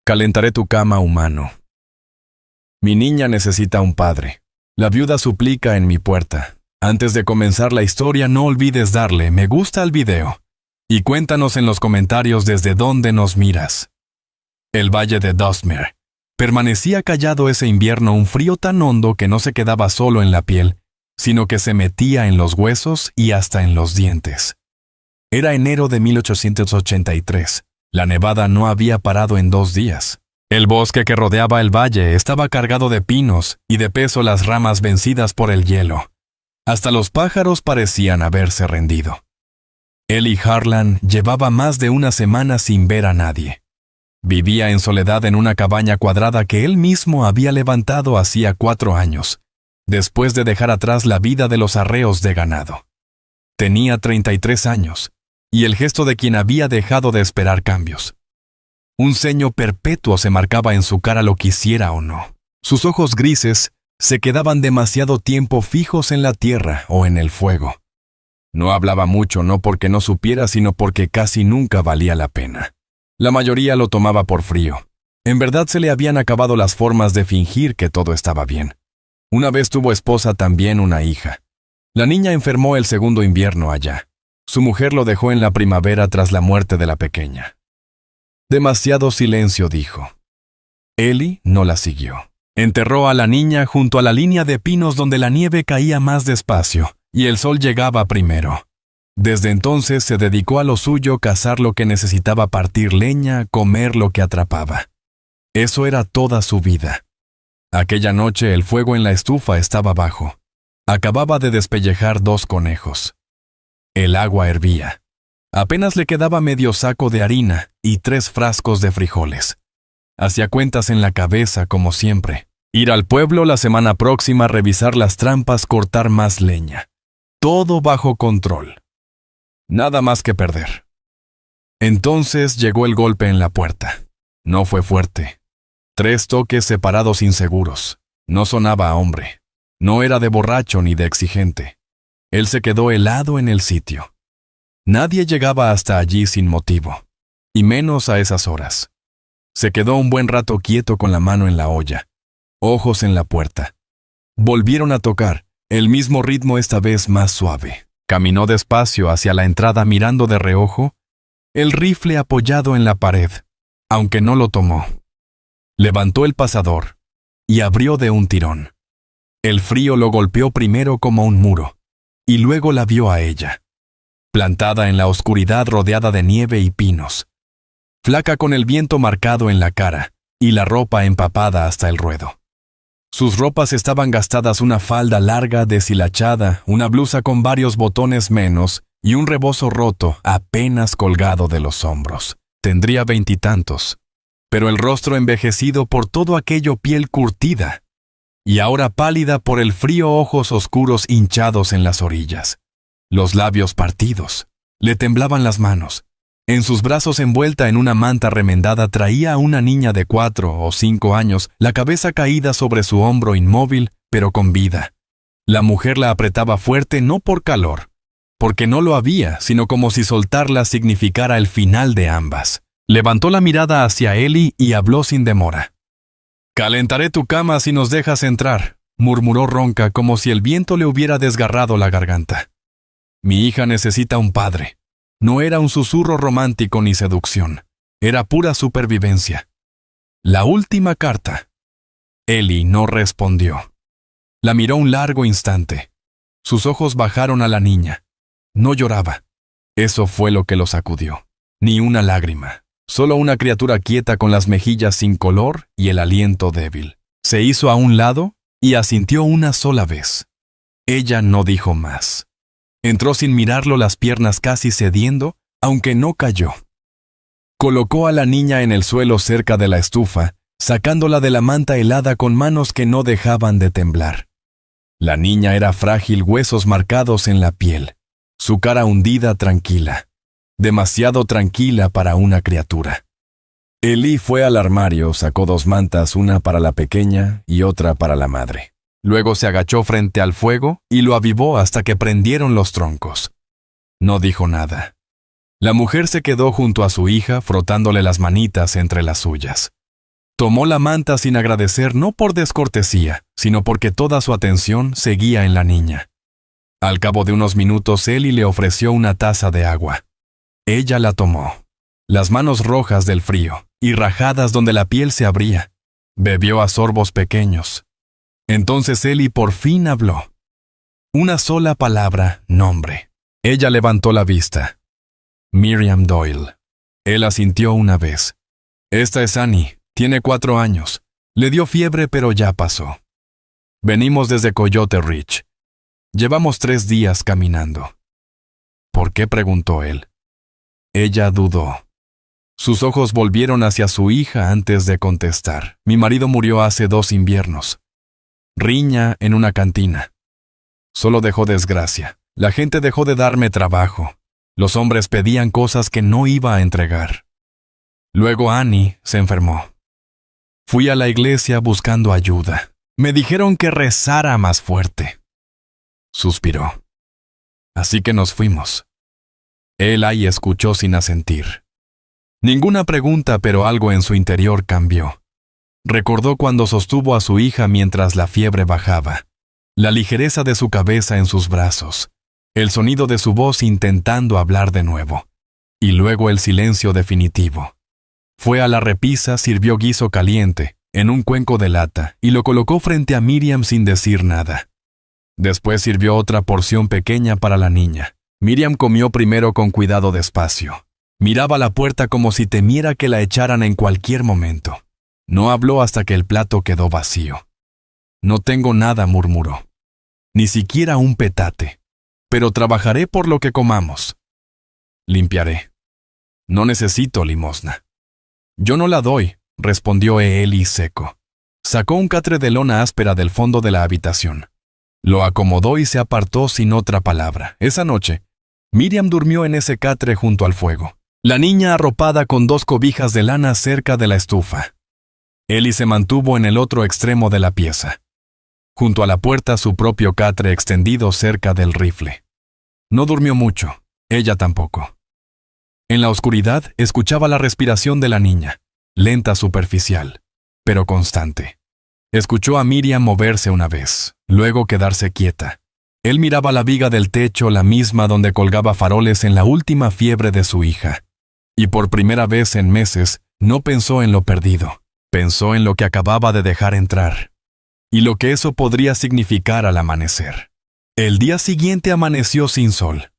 Calentaré tu cama, humano. Mi niña necesita un padre. La viuda suplica en mi puerta. Antes de comenzar la historia, no olvides darle me gusta al video. Y cuéntanos en los comentarios desde dónde nos miras. El valle de Dustmere. Permanecía callado ese invierno, un frío tan hondo que no se quedaba solo en la piel, sino que se metía en los huesos y hasta en los dientes. Era enero de 1883. La nevada no había parado en 2 días. El bosque que rodeaba el valle estaba cargado de pinos y de peso las ramas vencidas por el hielo. Hasta los pájaros parecían haberse rendido. Ellie Harlan llevaba más de una semana sin ver a nadie. Vivía en soledad en una cabaña cuadrada que él mismo había levantado hacía 4 años, después de dejar atrás la vida de los arreos de ganado. Tenía 33 años, y el gesto de quien había dejado de esperar cambios. Un ceño perpetuo se marcaba en su cara, lo quisiera o no. Sus ojos grises se quedaban demasiado tiempo fijos en la tierra o en el fuego. No hablaba mucho, no porque no supiera, sino porque casi nunca valía la pena. La mayoría lo tomaba por frío. En verdad se le habían acabado las formas de fingir que todo estaba bien. Una vez tuvo esposa, también una hija. La niña enfermó el segundo invierno allá. Su mujer lo dejó en la primavera tras la muerte de la pequeña. Demasiado silencio, dijo. Ellie no la siguió. Enterró a la niña junto a la línea de pinos donde la nieve caía más despacio y el sol llegaba primero. Desde entonces se dedicó a lo suyo, cazar lo que necesitaba, partir leña, comer lo que atrapaba. Eso era toda su vida. Aquella noche el fuego en la estufa estaba bajo. Acababa de despellejar 2 conejos. El agua hervía. Apenas le quedaba medio saco de harina y 3 frascos de frijoles. Hacía cuentas en la cabeza, como siempre. Ir al pueblo la semana próxima, revisar las trampas, cortar más leña. Todo bajo control. Nada más que perder. Entonces llegó el golpe en la puerta. No fue fuerte. 3 toques separados inseguros. No sonaba a hombre. No era de borracho ni de exigente. Él se quedó helado en el sitio. Nadie llegaba hasta allí sin motivo, y menos a esas horas. Se quedó un buen rato quieto con la mano en la olla, ojos en la puerta. Volvieron a tocar, el mismo ritmo, esta vez más suave. Caminó despacio hacia la entrada mirando de reojo, el rifle apoyado en la pared, aunque no lo tomó. Levantó el pasador y abrió de un tirón. El frío lo golpeó primero como un muro, y luego la vio a ella, plantada en la oscuridad rodeada de nieve y pinos, flaca con el viento marcado en la cara y la ropa empapada hasta el ruedo. Sus ropas estaban gastadas, una falda larga deshilachada, una blusa con varios botones menos y un rebozo roto apenas colgado de los hombros. Tendría 20 y tantos, pero el rostro envejecido por todo aquello, piel curtida, y ahora pálida por el frío, ojos oscuros hinchados en las orillas. Los labios partidos. Le temblaban las manos. En sus brazos, envuelta en una manta remendada, traía a una niña de 4 o 5 años, la cabeza caída sobre su hombro, inmóvil, pero con vida. La mujer la apretaba fuerte, no por calor, porque no lo había, sino como si soltarla significara el final de ambas. Levantó la mirada hacia Ellie y habló sin demora. «Calentaré tu cama si nos dejas entrar», murmuró ronca, como si el viento le hubiera desgarrado la garganta. «Mi hija necesita un padre». No era un susurro romántico ni seducción. Era pura supervivencia. La última carta. Ellie no respondió. La miró un largo instante. Sus ojos bajaron a la niña. No lloraba. Eso fue lo que lo sacudió. Ni una lágrima. Solo una criatura quieta con las mejillas sin color y el aliento débil. Se hizo a un lado y asintió una sola vez. Ella no dijo más. Entró sin mirarlo, las piernas casi cediendo, aunque no cayó. Colocó a la niña en el suelo cerca de la estufa, sacándola de la manta helada con manos que no dejaban de temblar. La niña era frágil, huesos marcados en la piel, su cara hundida, tranquila, demasiado tranquila para una criatura. Ellie fue al armario, sacó 2 mantas, una para la pequeña y otra para la madre. Luego se agachó frente al fuego y lo avivó hasta que prendieron los troncos. No dijo nada. La mujer se quedó junto a su hija, frotándole las manitas entre las suyas. Tomó la manta sin agradecer, no por descortesía, sino porque toda su atención seguía en la niña. Al cabo de unos minutos, Eli le ofreció una taza de agua. Ella la tomó, las manos rojas del frío y rajadas donde la piel se abría. Bebió a sorbos pequeños. Entonces Eli por fin habló. Una sola palabra, nombre. Ella levantó la vista. Miriam Doyle. Él asintió una vez. Esta es Annie. Tiene 4 años. Le dio fiebre, pero ya pasó. Venimos desde Coyote Ridge. Llevamos 3 días caminando. ¿Por qué?, preguntó él. Ella dudó. Sus ojos volvieron hacia su hija antes de contestar. Mi marido murió hace 2 inviernos. Riña en una cantina. Solo dejó desgracia. La gente dejó de darme trabajo. Los hombres pedían cosas que no iba a entregar. Luego Annie se enfermó. Fui a la iglesia buscando ayuda. Me dijeron que rezara más fuerte. Suspiró. Así que nos fuimos. Él ahí escuchó sin asentir. Ninguna pregunta, pero algo en su interior cambió. Recordó cuando sostuvo a su hija mientras la fiebre bajaba. La ligereza de su cabeza en sus brazos. El sonido de su voz intentando hablar de nuevo. Y luego el silencio definitivo. Fue a la repisa, sirvió guiso caliente, en un cuenco de lata, y lo colocó frente a Miriam sin decir nada. Después sirvió otra porción pequeña para la niña. Miriam comió primero con cuidado despacio. Miraba la puerta como si temiera que la echaran en cualquier momento. No habló hasta que el plato quedó vacío. No tengo nada, murmuró. Ni siquiera un petate. Pero trabajaré por lo que comamos. Limpiaré. No necesito limosna. Yo no la doy, respondió Eli seco. Sacó un catre de lona áspera del fondo de la habitación. Lo acomodó y se apartó sin otra palabra. Esa noche, Miriam durmió en ese catre junto al fuego. La niña arropada con 2 cobijas de lana cerca de la estufa. Eli se mantuvo en el otro extremo de la pieza. Junto a la puerta su propio catre extendido cerca del rifle. No durmió mucho, ella tampoco. En la oscuridad escuchaba la respiración de la niña, lenta, superficial, pero constante. Escuchó a Miriam moverse una vez, luego quedarse quieta. Él miraba la viga del techo, la misma donde colgaba faroles en la última fiebre de su hija. Y por primera vez en meses, no pensó en lo perdido, pensó en lo que acababa de dejar entrar. Y lo que eso podría significar al amanecer. El día siguiente amaneció sin sol.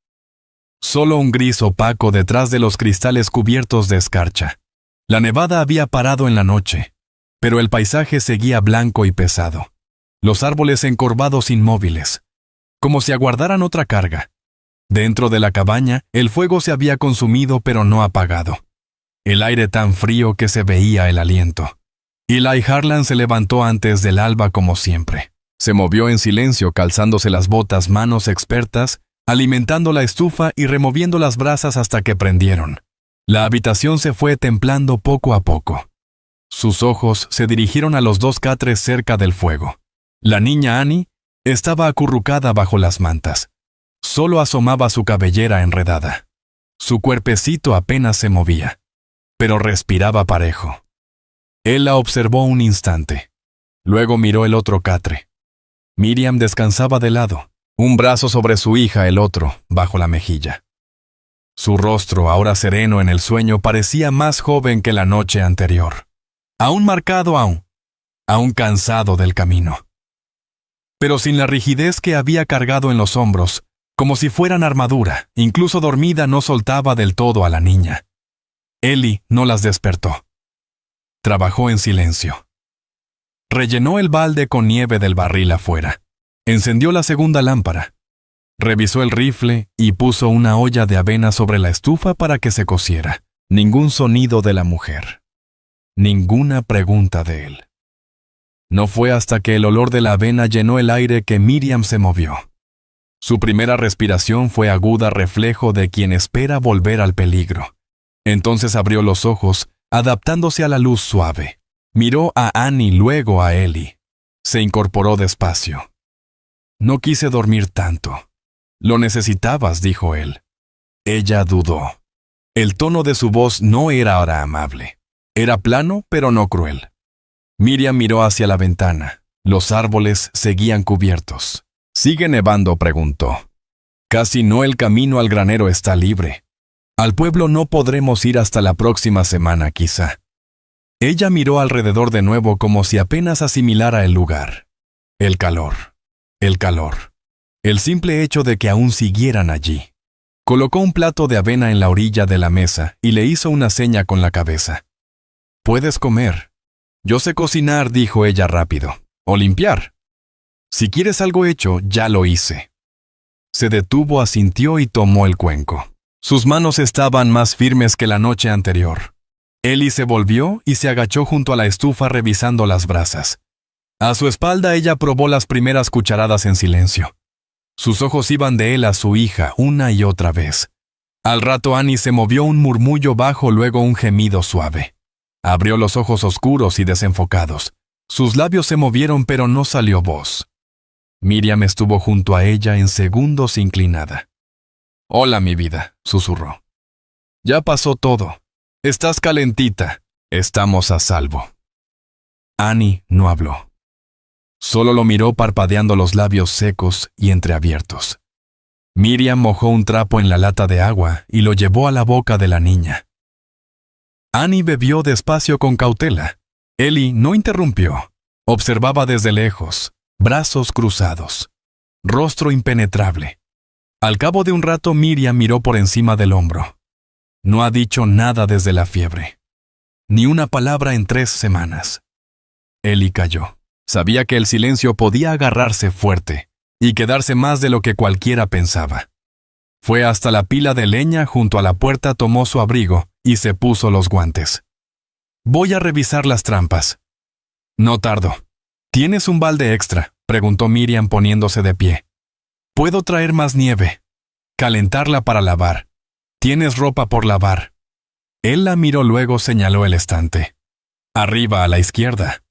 Solo un gris opaco detrás de los cristales cubiertos de escarcha. La nevada había parado en la noche, pero el paisaje seguía blanco y pesado. Los árboles encorvados inmóviles, como si aguardaran otra carga. Dentro de la cabaña, el fuego se había consumido pero no apagado. El aire tan frío que se veía el aliento. Eli Harlan se levantó antes del alba como siempre. Se movió en silencio calzándose las botas, manos expertas, alimentando la estufa y removiendo las brasas hasta que prendieron. La habitación se fue templando poco a poco. Sus ojos se dirigieron a los 2 catres cerca del fuego. La niña Annie estaba acurrucada bajo las mantas. Solo asomaba su cabellera enredada. Su cuerpecito apenas se movía, pero respiraba parejo. Él la observó un instante. Luego miró el otro catre. Miriam descansaba de lado, un brazo sobre su hija, el otro bajo la mejilla. Su rostro, ahora sereno en el sueño, parecía más joven que la noche anterior. Aún marcado, aún cansado del camino. Pero sin la rigidez que había cargado en los hombros, como si fueran armadura, incluso dormida no soltaba del todo a la niña. Eli no las despertó. Trabajó en silencio. Rellenó el balde con nieve del barril afuera. Encendió la segunda lámpara. Revisó el rifle y puso una olla de avena sobre la estufa para que se cociera. Ningún sonido de la mujer. Ninguna pregunta de él. No fue hasta que el olor de la avena llenó el aire que Miriam se movió. Su primera respiración fue aguda, reflejo de quien espera volver al peligro. Entonces abrió los ojos, adaptándose a la luz suave. Miró a Annie, luego a Eli. Se incorporó despacio. No quise dormir tanto. Lo necesitabas, dijo él. Ella dudó. El tono de su voz no era ahora amable. Era plano, pero no cruel. Miriam miró hacia la ventana. Los árboles seguían cubiertos. ¿Sigue nevando?, preguntó. Casi no, el camino al granero está libre. Al pueblo no podremos ir hasta la próxima semana, quizá. Ella miró alrededor de nuevo como si apenas asimilara el lugar. El calor. El calor. El simple hecho de que aún siguieran allí. Colocó un plato de avena en la orilla de la mesa y le hizo una seña con la cabeza. «Puedes comer». «Yo sé cocinar», dijo ella rápido. «O limpiar. Si quieres algo hecho, ya lo hice». Se detuvo, asintió y tomó el cuenco. Sus manos estaban más firmes que la noche anterior. Ellie se volvió y se agachó junto a la estufa revisando las brasas. A su espalda ella probó las primeras cucharadas en silencio. Sus ojos iban de él a su hija una y otra vez. Al rato Annie se movió, un murmullo bajo, luego un gemido suave. Abrió los ojos oscuros y desenfocados. Sus labios se movieron pero no salió voz. Miriam estuvo junto a ella en segundos inclinada. «Hola, mi vida», susurró. «Ya pasó todo. Estás calentita. Estamos a salvo». Annie no habló. Solo lo miró parpadeando los labios secos y entreabiertos. Miriam mojó un trapo en la lata de agua y lo llevó a la boca de la niña. Annie bebió despacio con cautela. Ellie no interrumpió. Observaba desde lejos, brazos cruzados, rostro impenetrable. Al cabo de un rato Miriam miró por encima del hombro. No ha dicho nada desde la fiebre. Ni una palabra en 3 semanas. Ellie calló. Sabía que el silencio podía agarrarse fuerte y quedarse más de lo que cualquiera pensaba. Fue hasta la pila de leña junto a la puerta, tomó su abrigo y se puso los guantes. «Voy a revisar las trampas». «No tardo». «¿Tienes un balde extra?», preguntó Miriam poniéndose de pie. «Puedo traer más nieve. Calentarla para lavar. ¿Tienes ropa por lavar?». Él la miró, luego señaló el estante. «Arriba a la izquierda».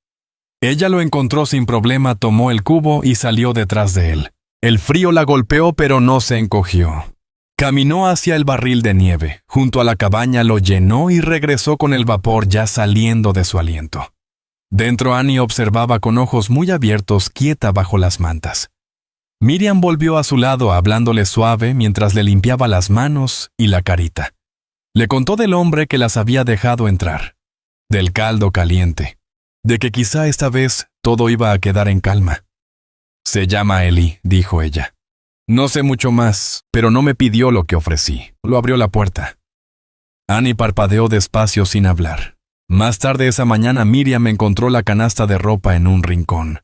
Ella lo encontró sin problema, tomó el cubo y salió detrás de él. El frío la golpeó pero no se encogió. Caminó hacia el barril de nieve, junto a la cabaña, lo llenó y regresó con el vapor ya saliendo de su aliento. Dentro Annie observaba con ojos muy abiertos, quieta bajo las mantas. Miriam volvió a su lado hablándole suave mientras le limpiaba las manos y la carita. Le contó del hombre que las había dejado entrar, del caldo caliente, de que quizá esta vez todo iba a quedar en calma. «Se llama Ellie», dijo ella. «No sé mucho más, pero no me pidió lo que ofrecí». Lo abrió la puerta. Annie parpadeó despacio sin hablar. Más tarde esa mañana Miriam encontró la canasta de ropa en un rincón.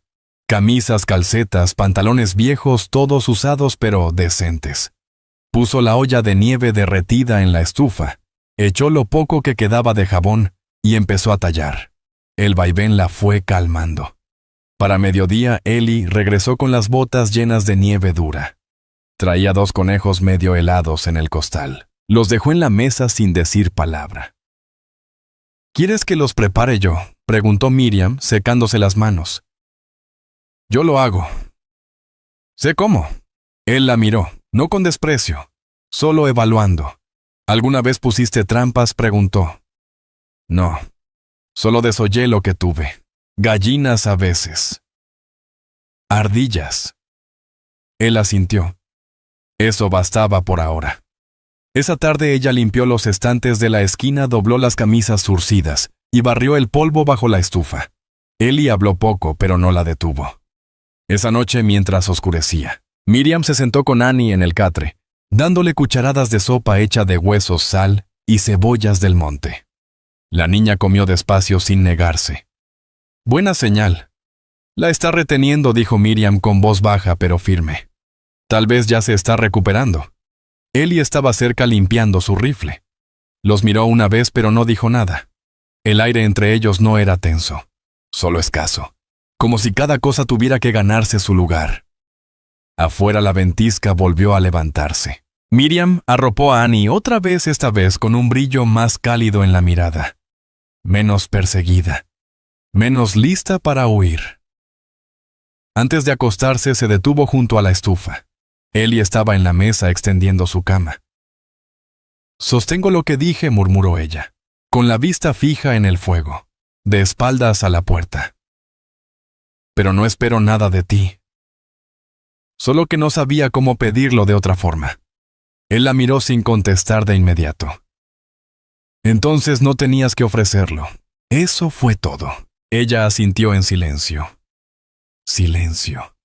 Camisas, calcetas, pantalones viejos, todos usados pero decentes. Puso la olla de nieve derretida en la estufa, echó lo poco que quedaba de jabón y empezó a tallar. El vaivén la fue calmando. Para mediodía, Ellie regresó con las botas llenas de nieve dura. Traía 2 conejos medio helados en el costal. Los dejó en la mesa sin decir palabra. «¿Quieres que los prepare yo?», preguntó Miriam, secándose las manos. «Yo lo hago». «Sé cómo». Él la miró, no con desprecio, solo evaluando. «¿Alguna vez pusiste trampas?», preguntó. «No, solo desollé lo que tuve. Gallinas a veces. Ardillas». Él asintió. Eso bastaba por ahora. Esa tarde ella limpió los estantes de la esquina, dobló las camisas zurcidas y barrió el polvo bajo la estufa. Ellie habló poco, pero no la detuvo. Esa noche, mientras oscurecía, Miriam se sentó con Annie en el catre, dándole cucharadas de sopa hecha de huesos, sal y cebollas del monte. La niña comió despacio sin negarse. «Buena señal». «La está reteniendo», dijo Miriam con voz baja pero firme. «Tal vez ya se está recuperando». Ellie estaba cerca limpiando su rifle. Los miró una vez pero no dijo nada. El aire entre ellos no era tenso, solo escaso, como si cada cosa tuviera que ganarse su lugar. Afuera la ventisca volvió a levantarse. Miriam arropó a Annie otra vez, esta vez con un brillo más cálido en la mirada. Menos perseguida, menos lista para huir. Antes de acostarse se detuvo junto a la estufa. Ellie estaba en la mesa extendiendo su cama. «Sostengo lo que dije», murmuró ella, con la vista fija en el fuego, de espaldas a la puerta. pero no espero nada de ti. Solo que no sabía cómo pedirlo de otra forma. Él la miró sin contestar de inmediato. Entonces no tenías que ofrecerlo. Eso fue todo. Ella asintió en silencio. Silencio.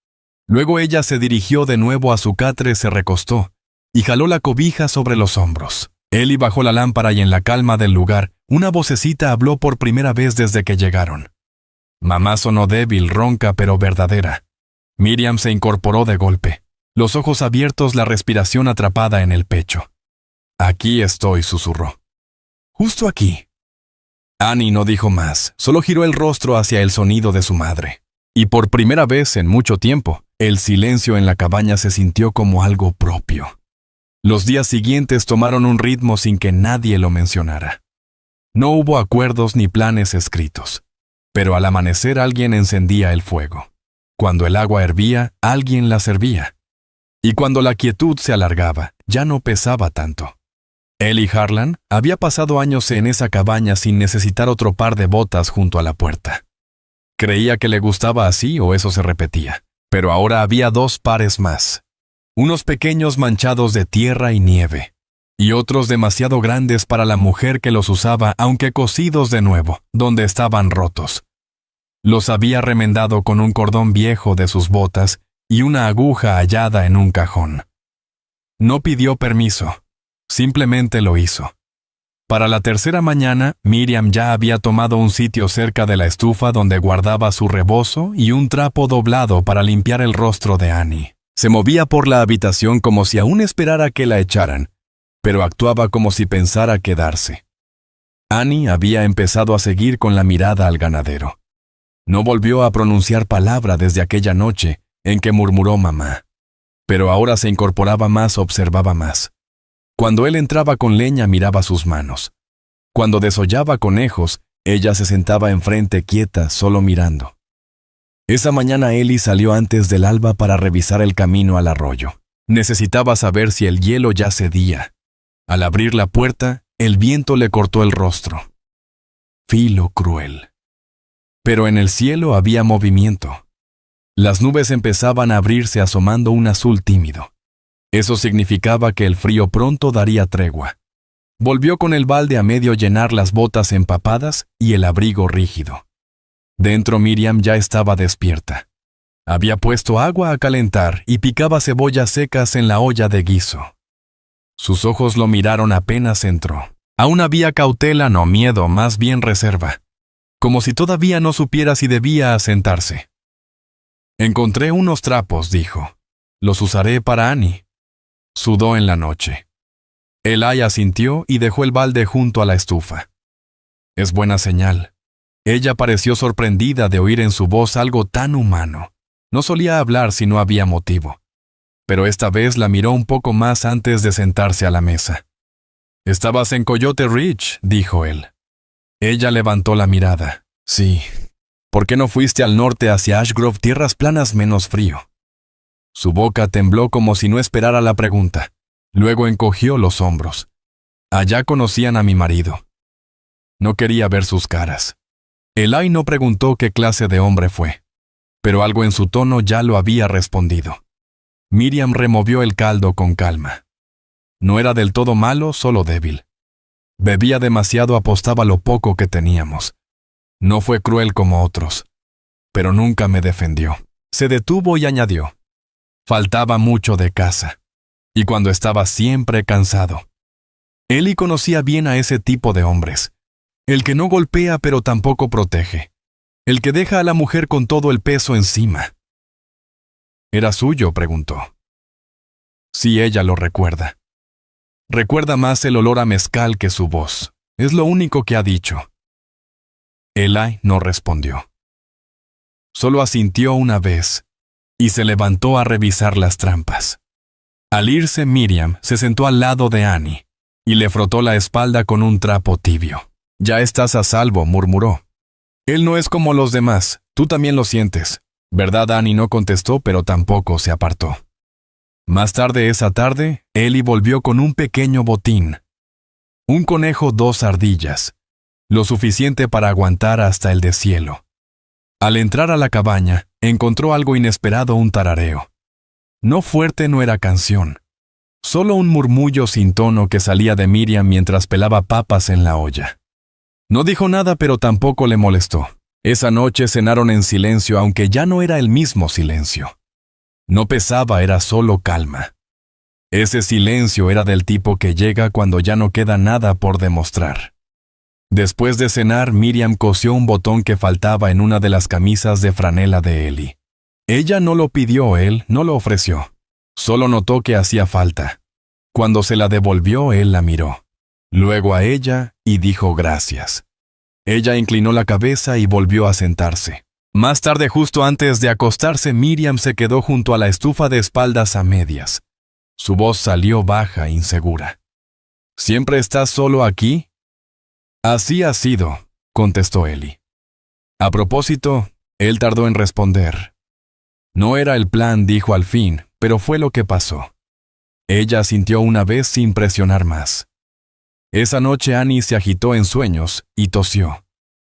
Luego ella se dirigió de nuevo a su catre, se recostó y jaló la cobija sobre los hombros. Eli bajó la lámpara y en la calma del lugar, una vocecita habló por primera vez desde que llegaron. Mamá sonó débil, ronca, pero verdadera. Miriam se incorporó de golpe, los ojos abiertos, la respiración atrapada en el pecho. Aquí estoy, susurró. Justo aquí. Annie no dijo más, solo giró el rostro hacia el sonido de su madre. Y por primera vez en mucho tiempo, el silencio en la cabaña se sintió como algo propio. Los días siguientes tomaron un ritmo sin que nadie lo mencionara. No hubo acuerdos ni planes escritos, pero al amanecer alguien encendía el fuego. Cuando el agua hervía, alguien la servía. Y cuando la quietud se alargaba, ya no pesaba tanto. Eli Harlan había pasado años en esa cabaña sin necesitar otro par de botas junto a la puerta. Creía que le gustaba así o eso se repetía, pero ahora había 2 pares más. Unos pequeños manchados de tierra y nieve, y otros demasiado grandes para la mujer que los usaba, aunque cosidos de nuevo, donde estaban rotos. Los había remendado con un cordón viejo de sus botas y una aguja hallada en un cajón. No pidió permiso, simplemente lo hizo. Para la tercera mañana, Miriam ya había tomado un sitio cerca de la estufa donde guardaba su rebozo y un trapo doblado para limpiar el rostro de Annie. Se movía por la habitación como si aún esperara que la echaran, pero actuaba como si pensara quedarse. Annie había empezado a seguir con la mirada al ganadero. No volvió a pronunciar palabra desde aquella noche en que murmuró mamá, pero ahora se incorporaba más, observaba más. Cuando él entraba con leña miraba sus manos. Cuando desollaba conejos, ella se sentaba enfrente quieta, solo mirando. Esa mañana Eli salió antes del alba para revisar el camino al arroyo. Necesitaba saber si el hielo ya cedía. Al abrir la puerta, el viento le cortó el rostro. Filo cruel. Pero en el cielo había movimiento. Las nubes empezaban a abrirse asomando un azul tímido. Eso significaba que el frío pronto daría tregua. Volvió con el balde a medio llenar, las botas empapadas y el abrigo rígido. Dentro Miriam ya estaba despierta. Había puesto agua a calentar y picaba cebollas secas en la olla de guiso. Sus ojos lo miraron apenas entró. Aún había cautela, no miedo, más bien reserva. Como si todavía no supiera si debía asentarse. Encontré unos trapos, dijo. Los usaré para Annie. Sudó en la noche. Eli asintió y dejó el balde junto a la estufa. Es buena señal. Ella pareció sorprendida de oír en su voz algo tan humano. No solía hablar si no había motivo. Pero esta vez la miró un poco más antes de sentarse a la mesa. «Estabas en Coyote Ridge», dijo él. Ella levantó la mirada. «Sí. ¿Por qué no fuiste al norte hacia Ashgrove, tierras planas, menos frío?» Su boca tembló como si no esperara la pregunta. Luego encogió los hombros. Allá conocían a mi marido. No quería ver sus caras. Eli no preguntó qué clase de hombre fue, pero algo en su tono ya lo había respondido. Miriam removió el caldo con calma. No era del todo malo, solo débil. Bebía demasiado, apostaba lo poco que teníamos. No fue cruel como otros, pero nunca me defendió. Se detuvo y añadió. Faltaba mucho de casa, y cuando estaba siempre cansado. Eli conocía bien a ese tipo de hombres. El que no golpea pero tampoco protege. El que deja a la mujer con todo el peso encima. ¿Era suyo?, preguntó. Sí, ella lo recuerda. Recuerda más el olor a mezcal que su voz. Es lo único que ha dicho. Eli no respondió. Solo asintió una vez y se levantó a revisar las trampas. Al irse, Miriam se sentó al lado de Annie y le frotó la espalda con un trapo tibio. «Ya estás a salvo», murmuró. «Él no es como los demás, tú también lo sientes». ¿Verdad? Annie no contestó, pero tampoco se apartó. Más tarde esa tarde, Eli volvió con un pequeño botín. Un conejo, 2 ardillas, lo suficiente para aguantar hasta el deshielo. Al entrar a la cabaña, Encontró algo inesperado, un tarareo. No fuerte, no era canción. Solo un murmullo sin tono que salía de Miriam mientras pelaba papas en la olla. No dijo nada, pero tampoco le molestó. Esa noche cenaron en silencio, aunque ya no era el mismo silencio. No pesaba, era solo calma. Ese silencio era del tipo que llega cuando ya no queda nada por demostrar. Después de cenar, Miriam cosió un botón que faltaba en una de las camisas de franela de Eli. Ella no lo pidió, él no lo ofreció. Solo notó que hacía falta. Cuando se la devolvió, él la miró. Luego a ella y dijo gracias. Ella inclinó la cabeza y volvió a sentarse. Más tarde, justo antes de acostarse, Miriam se quedó junto a la estufa de espaldas a medias. Su voz salió baja, insegura. ¿Siempre estás solo aquí? Así ha sido, contestó Eli. A propósito, él tardó en responder. No era el plan, dijo al fin, pero fue lo que pasó. Ella asintió una vez sin presionar más. Esa noche Annie se agitó en sueños y tosió.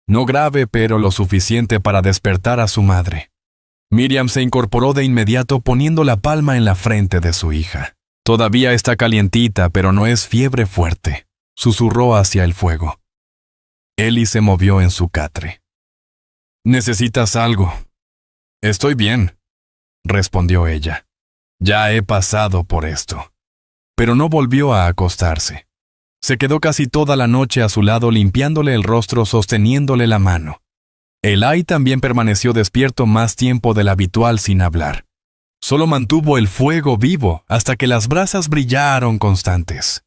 No grave, pero lo suficiente para despertar a su madre. Miriam se incorporó de inmediato poniendo la palma en la frente de su hija. Todavía está calientita, pero no es fiebre fuerte, susurró hacia el fuego. Eli se movió en su catre. ¿Necesitas algo? Estoy bien, respondió ella. Ya he pasado por esto. Pero no volvió a acostarse. Se quedó casi toda la noche a su lado limpiándole el rostro, sosteniéndole la mano. Eli también permaneció despierto más tiempo del habitual sin hablar. Solo mantuvo el fuego vivo hasta que las brasas brillaron constantes.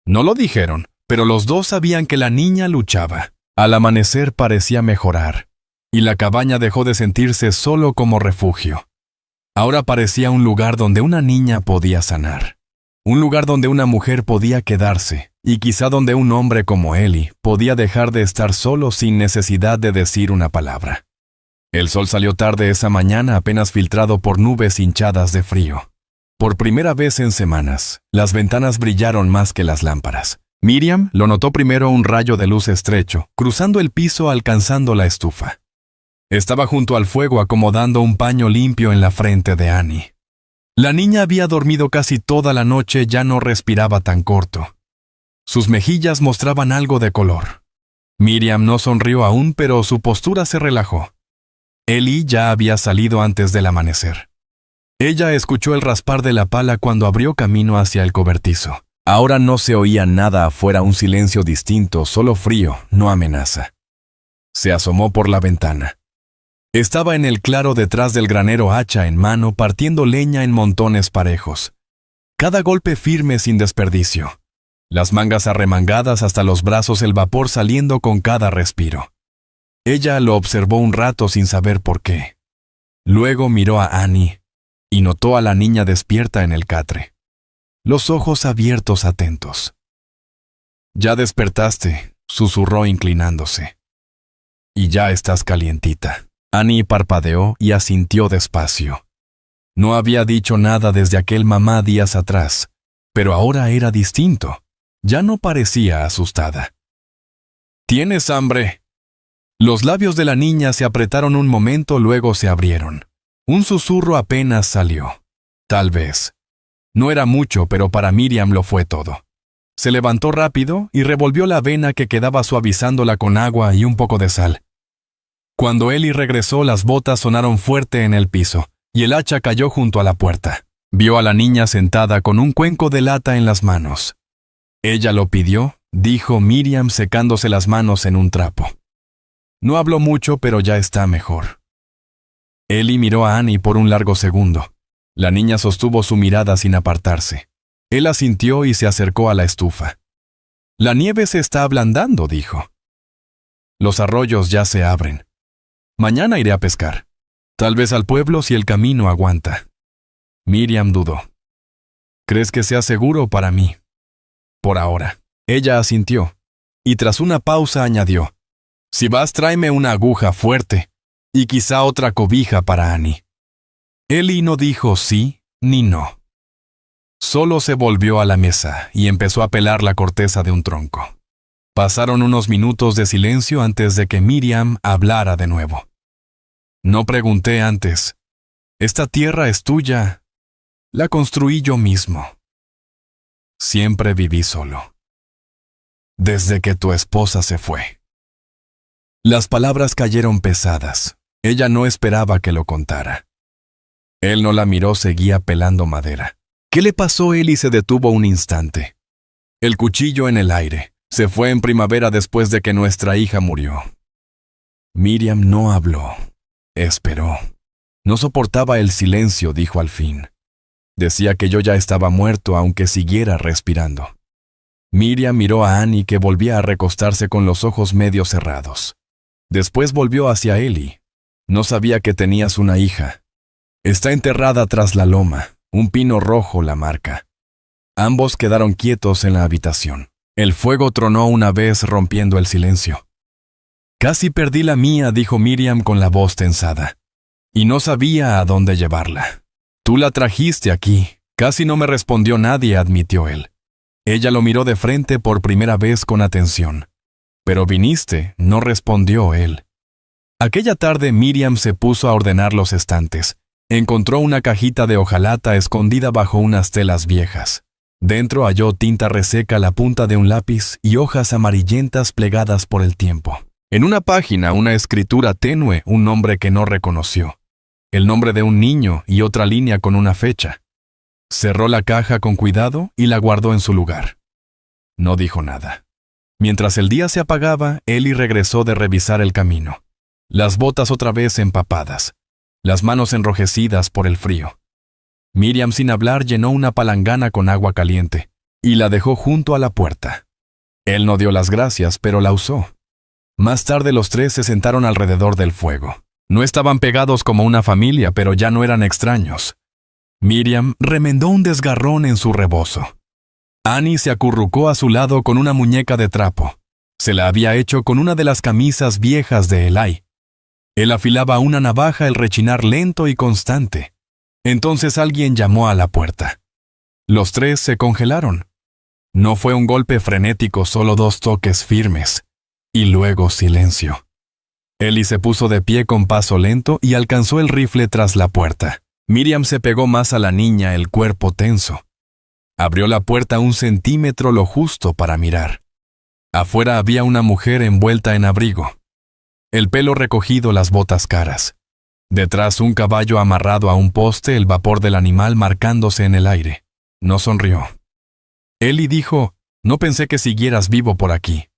No lo dijeron, pero los dos sabían que la niña luchaba. Al amanecer parecía mejorar, y la cabaña dejó de sentirse solo como refugio. Ahora parecía un lugar donde una niña podía sanar. Un lugar donde una mujer podía quedarse, y quizá donde un hombre como Eli podía dejar de estar solo sin necesidad de decir una palabra. El sol salió tarde esa mañana, apenas filtrado por nubes hinchadas de frío. Por primera vez en semanas, las ventanas brillaron más que las lámparas. Miriam lo notó primero, un rayo de luz estrecho, cruzando el piso alcanzando la estufa. Estaba junto al fuego acomodando un paño limpio en la frente de Annie. La niña había dormido casi toda la noche, ya no respiraba tan corto. Sus mejillas mostraban algo de color. Miriam no sonrió aún, pero su postura se relajó. Eli ya había salido antes del amanecer. Ella escuchó el raspar de la pala cuando abrió camino hacia el cobertizo. Ahora no se oía nada afuera, un silencio distinto, solo frío, no amenaza. Se asomó por la ventana. Estaba en el claro detrás del granero, hacha en mano, partiendo leña en montones parejos. Cada golpe firme sin desperdicio. Las mangas arremangadas hasta los brazos, el vapor saliendo con cada respiro. Ella lo observó un rato sin saber por qué. Luego miró a Annie y notó a la niña despierta en el catre. Los ojos abiertos, atentos. «Ya despertaste», susurró inclinándose. «Y ya estás calientita». Annie parpadeó y asintió despacio. No había dicho nada desde aquel mamá días atrás, pero ahora era distinto. Ya no parecía asustada. «¿Tienes hambre?» Los labios de la niña se apretaron un momento, luego se abrieron. Un susurro apenas salió. Tal vez. No era mucho, pero para Miriam lo fue todo. Se levantó rápido y revolvió la avena que quedaba suavizándola con agua y un poco de sal. Cuando Eli regresó, las botas sonaron fuerte en el piso y el hacha cayó junto a la puerta. Vio a la niña sentada con un cuenco de lata en las manos. «Ella lo pidió», dijo Miriam secándose las manos en un trapo. No habló mucho, pero ya está mejor. Eli miró a Annie por un largo segundo. La niña sostuvo su mirada sin apartarse. Él asintió y se acercó a la estufa. «La nieve se está ablandando», dijo. «Los arroyos ya se abren. Mañana iré a pescar. Tal vez al pueblo si el camino aguanta». Miriam dudó. «¿Crees que sea seguro para mí?» «Por ahora». Ella asintió, y tras una pausa añadió: «Si vas, tráeme una aguja fuerte, y quizá otra cobija para Annie». Eli no dijo sí ni no. Solo se volvió a la mesa y empezó a pelar la corteza de un tronco. Pasaron unos minutos de silencio antes de que Miriam hablara de nuevo. No pregunté antes. Esta tierra es tuya. La construí yo mismo. Siempre viví solo. Desde que tu esposa se fue. Las palabras cayeron pesadas. Ella no esperaba que lo contara. Él no la miró, seguía pelando madera. ¿Qué le pasó? Él y se detuvo un instante. El cuchillo en el aire. Se fue en primavera después de que nuestra hija murió. Miriam no habló. Esperó. No soportaba el silencio, dijo al fin. Decía que yo ya estaba muerto aunque siguiera respirando. Miriam miró a Annie, que volvía a recostarse con los ojos medio cerrados. Después volvió hacia Eli. No sabía que tenías una hija. Está enterrada tras la loma. Un pino rojo la marca. Ambos quedaron quietos en la habitación. El fuego tronó una vez, rompiendo el silencio. Casi perdí la mía, dijo Miriam con la voz tensada. Y no sabía a dónde llevarla. Tú la trajiste aquí. Casi no me respondió nadie, admitió él. Ella lo miró de frente por primera vez con atención. Pero viniste, no respondió él. Aquella tarde Miriam se puso a ordenar los estantes. Encontró una cajita de hojalata escondida bajo unas telas viejas. Dentro halló tinta reseca, la punta de un lápiz y hojas amarillentas plegadas por el tiempo. En una página, una escritura tenue, un nombre que no reconoció. El nombre de un niño y otra línea con una fecha. Cerró la caja con cuidado y la guardó en su lugar. No dijo nada. Mientras el día se apagaba, Eli regresó de revisar el camino. Las botas otra vez empapadas. Las manos enrojecidas por el frío. Miriam, sin hablar, llenó una palangana con agua caliente y la dejó junto a la puerta. Él no dio las gracias, pero la usó. Más tarde los tres se sentaron alrededor del fuego. No estaban pegados como una familia, pero ya no eran extraños. Miriam remendó un desgarrón en su rebozo. Annie se acurrucó a su lado con una muñeca de trapo. Se la había hecho con una de las camisas viejas de Eli. Él afilaba una navaja, el rechinar lento y constante. Entonces alguien llamó a la puerta. Los tres se congelaron. No fue un golpe frenético, solo 2 toques firmes. Y luego silencio. Eli se puso de pie con paso lento y alcanzó el rifle tras la puerta. Miriam se pegó más a la niña, el cuerpo tenso. Abrió la puerta 1 centímetro, lo justo para mirar. Afuera había una mujer envuelta en abrigo. El pelo recogido, las botas caras. Detrás un caballo amarrado a un poste, el vapor del animal marcándose en el aire. No sonrió. Eli dijo, «No pensé que siguieras vivo por aquí».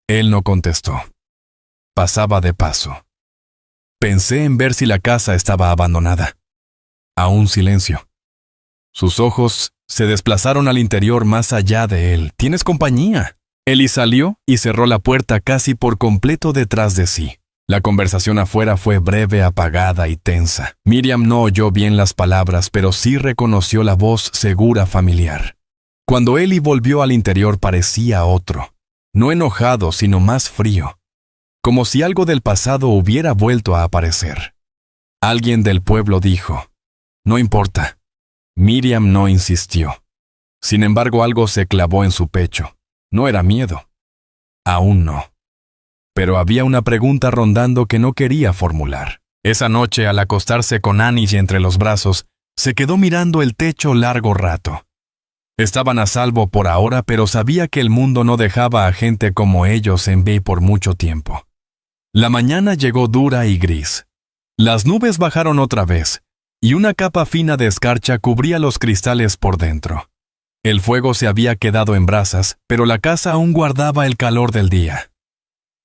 Él no contestó. Pasaba de paso. Pensé en ver si la casa estaba abandonada. Aún silencio. Sus ojos se desplazaron al interior, más allá de él. «¿Tienes compañía?» Eli salió y cerró la puerta casi por completo detrás de sí. La conversación afuera fue breve, apagada y tensa. Miriam no oyó bien las palabras, pero sí reconoció la voz segura, familiar. Cuando Eli volvió al interior parecía otro. No enojado, sino más frío. Como si algo del pasado hubiera vuelto a aparecer. Alguien del pueblo dijo, «No importa». Miriam no insistió. Sin embargo, algo se clavó en su pecho. No era miedo. Aún no. Pero había una pregunta rondando que no quería formular. Esa noche, al acostarse con Annie entre los brazos, se quedó mirando el techo largo rato. Estaban a salvo por ahora, pero sabía que el mundo no dejaba a gente como ellos en pie por mucho tiempo. La mañana llegó dura y gris. Las nubes bajaron otra vez, y una capa fina de escarcha cubría los cristales por dentro. El fuego se había quedado en brasas, pero la casa aún guardaba el calor del día.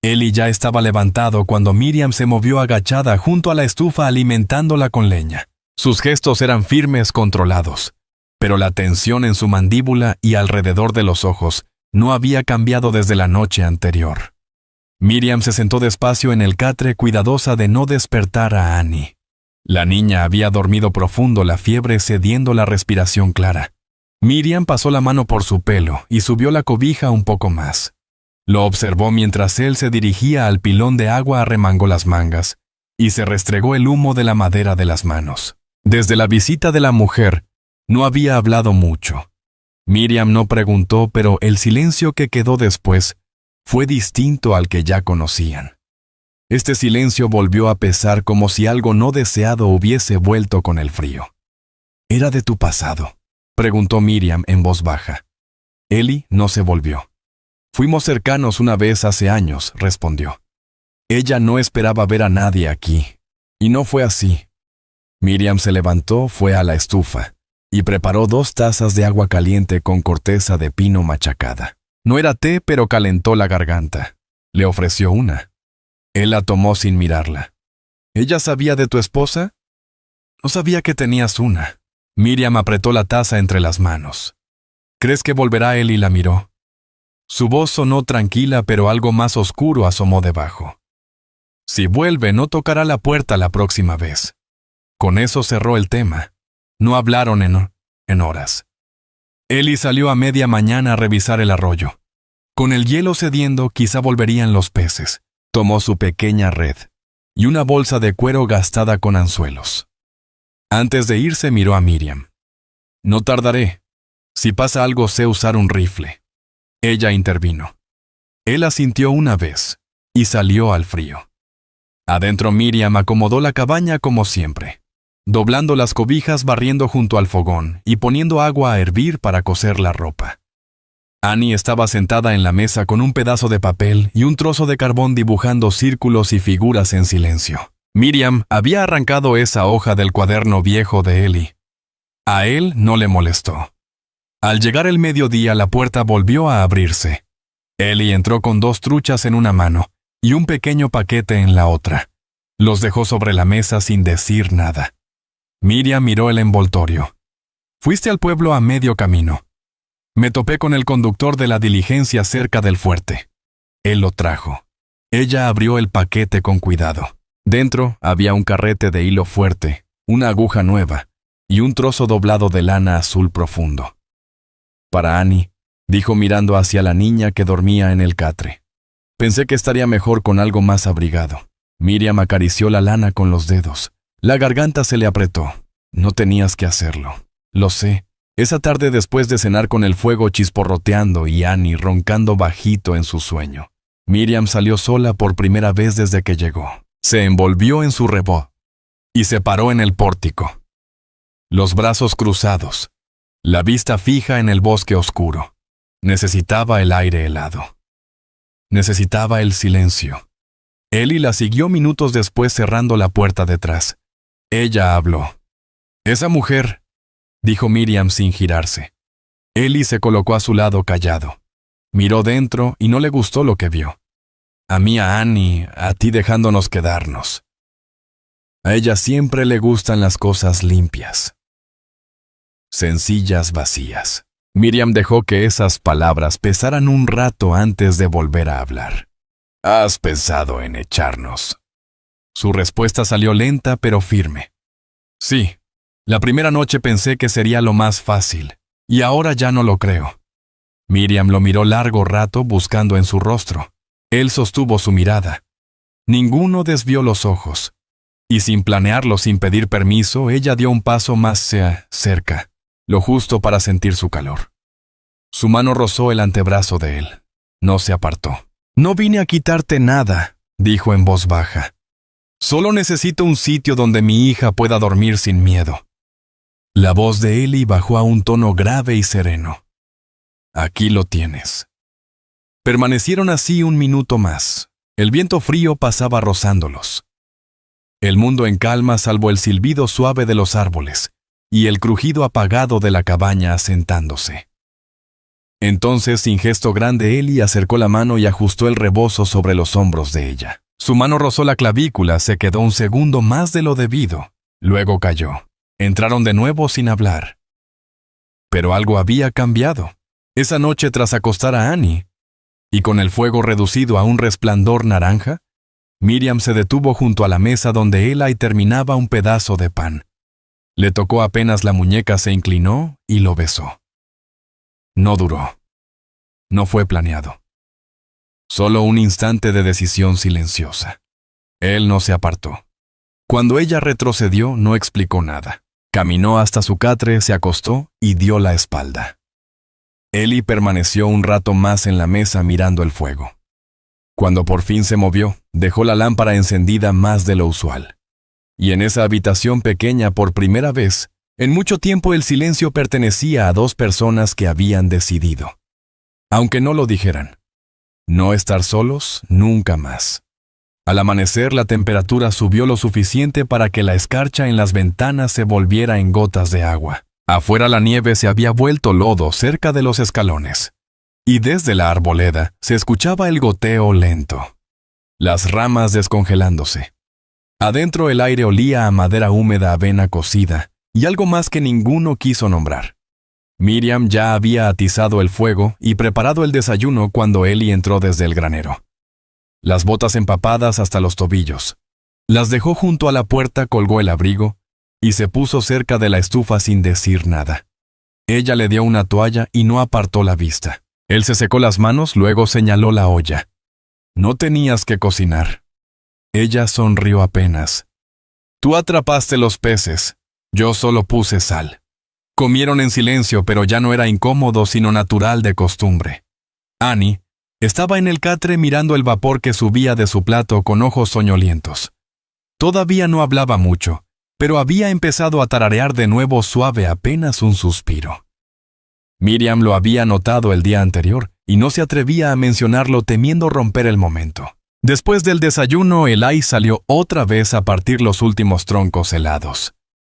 Eli ya estaba levantado cuando Miriam se movió agachada junto a la estufa alimentándola con leña. Sus gestos eran firmes, controlados, pero la tensión en su mandíbula y alrededor de los ojos no había cambiado desde la noche anterior. Miriam se sentó despacio en el catre, cuidadosa de no despertar a Annie. La niña había dormido profundo, la fiebre cediendo la respiración clara. Miriam pasó la mano por su pelo y subió la cobija un poco más. Lo observó mientras él se dirigía al pilón de agua, arremangó las mangas y se restregó el humo de la madera de las manos. Desde la visita de la mujer, no había hablado mucho. Miriam no preguntó, pero el silencio que quedó después fue distinto al que ya conocían. Este silencio volvió a pesar como si algo no deseado hubiese vuelto con el frío. ¿Era de tu pasado?, preguntó Miriam en voz baja. Eli no se volvió. Fuimos cercanos una vez hace años, respondió. Ella no esperaba ver a nadie aquí, y no fue así. Miriam se levantó, fue a la estufa, y preparó 2 tazas de agua caliente con corteza de pino machacada. No era té, pero calentó la garganta. Le ofreció una. Él la tomó sin mirarla. ¿Ella sabía de tu esposa? No sabía que tenías una. Miriam apretó la taza entre las manos. ¿Crees que volverá él? Y la miró. Su voz sonó tranquila, pero algo más oscuro asomó debajo. Si vuelve, no tocará la puerta la próxima vez. Con eso cerró el tema. No hablaron en horas. Eli salió a media mañana a revisar el arroyo. Con el hielo cediendo, quizá volverían los peces. Tomó su pequeña red y una bolsa de cuero gastada con anzuelos. Antes de irse miró a Miriam. No tardaré. Si pasa algo sé usar un rifle. Ella intervino. Él asintió una vez y salió al frío. Adentro Miriam acomodó la cabaña como siempre, doblando las cobijas, barriendo junto al fogón y poniendo agua a hervir para cocer la ropa. Annie estaba sentada en la mesa con un pedazo de papel y un trozo de carbón dibujando círculos y figuras en silencio. Miriam había arrancado esa hoja del cuaderno viejo de Eli. A él no le molestó. Al llegar el mediodía, la puerta volvió a abrirse. Eli entró con 2 truchas en una mano y un pequeño paquete en la otra. Los dejó sobre la mesa sin decir nada. Miriam miró el envoltorio. Fuiste al pueblo a medio camino. Me topé con el conductor de la diligencia cerca del fuerte. Él lo trajo. Ella abrió el paquete con cuidado. Dentro había un carrete de hilo fuerte, una aguja nueva y un trozo doblado de lana azul profundo. Para Annie, dijo mirando hacia la niña que dormía en el catre. Pensé que estaría mejor con algo más abrigado. Miriam acarició la lana con los dedos. La garganta se le apretó. No tenías que hacerlo. Lo sé. Esa tarde después de cenar con el fuego chisporroteando y Annie roncando bajito en su sueño, Miriam salió sola por primera vez desde que llegó. Se envolvió en su rebot y se paró en el pórtico. Los brazos cruzados, la vista fija en el bosque oscuro. Necesitaba el aire helado. Necesitaba el silencio. Eli la siguió minutos después cerrando la puerta detrás. Ella habló. Esa mujer, dijo Miriam sin girarse. Eli se colocó a su lado callado. Miró dentro y no le gustó lo que vio. A mí, a Annie, a ti dejándonos quedarnos. A ella siempre le gustan las cosas limpias. Sencillas, vacías. Miriam dejó que esas palabras pesaran un rato antes de volver a hablar. ¿Has pensado en echarnos? Su respuesta salió lenta pero firme. Sí. La primera noche pensé que sería lo más fácil, y ahora ya no lo creo. Miriam lo miró largo rato buscando en su rostro. Él sostuvo su mirada. Ninguno desvió los ojos, y sin planearlo, sin pedir permiso, ella dio un paso más cerca, lo justo para sentir su calor. Su mano rozó el antebrazo de él. No se apartó. No vine a quitarte nada, dijo en voz baja. Solo necesito un sitio donde mi hija pueda dormir sin miedo. La voz de Eli bajó a un tono grave y sereno. Aquí lo tienes. Permanecieron así un minuto más. El viento frío pasaba rozándolos. El mundo en calma salvo el silbido suave de los árboles y el crujido apagado de la cabaña asentándose. Entonces, sin gesto grande, Eli acercó la mano y ajustó el rebozo sobre los hombros de ella. Su mano rozó la clavícula, se quedó un segundo más de lo debido. Luego cayó. Entraron de nuevo sin hablar. Pero algo había cambiado. Esa noche, tras acostar a Annie, y con el fuego reducido a un resplandor naranja, Miriam se detuvo junto a la mesa donde Eli terminaba un pedazo de pan. Le tocó apenas la muñeca, se inclinó y lo besó. No duró. No fue planeado. Solo un instante de decisión silenciosa. Él no se apartó. Cuando ella retrocedió, no explicó nada. Caminó hasta su catre, se acostó y dio la espalda. Eli permaneció un rato más en la mesa mirando el fuego. Cuando por fin se movió, dejó la lámpara encendida más de lo usual. Y en esa habitación pequeña, por primera vez, en mucho tiempo el silencio pertenecía a dos personas que habían decidido, aunque no lo dijeran, no estar solos nunca más. Al amanecer la temperatura subió lo suficiente para que la escarcha en las ventanas se volviera en gotas de agua. Afuera la nieve se había vuelto lodo cerca de los escalones. Y desde la arboleda se escuchaba el goteo lento, las ramas descongelándose. Adentro el aire olía a madera húmeda, avena cocida y algo más que ninguno quiso nombrar. Miriam ya había atizado el fuego y preparado el desayuno cuando Ellie entró desde el granero. Las botas empapadas hasta los tobillos. Las dejó junto a la puerta, colgó el abrigo y se puso cerca de la estufa sin decir nada. Ella le dio una toalla y no apartó la vista. Él se secó las manos, luego señaló la olla. No tenías que cocinar. Ella sonrió apenas. Tú atrapaste los peces. Yo solo puse sal. Comieron en silencio, pero ya no era incómodo, sino natural de costumbre. Annie estaba en el catre mirando el vapor que subía de su plato con ojos soñolientos. Todavía no hablaba mucho, pero había empezado a tararear de nuevo suave, apenas un suspiro. Miriam lo había notado el día anterior y no se atrevía a mencionarlo temiendo romper el momento. Después del desayuno, Eli salió otra vez a partir los últimos troncos helados.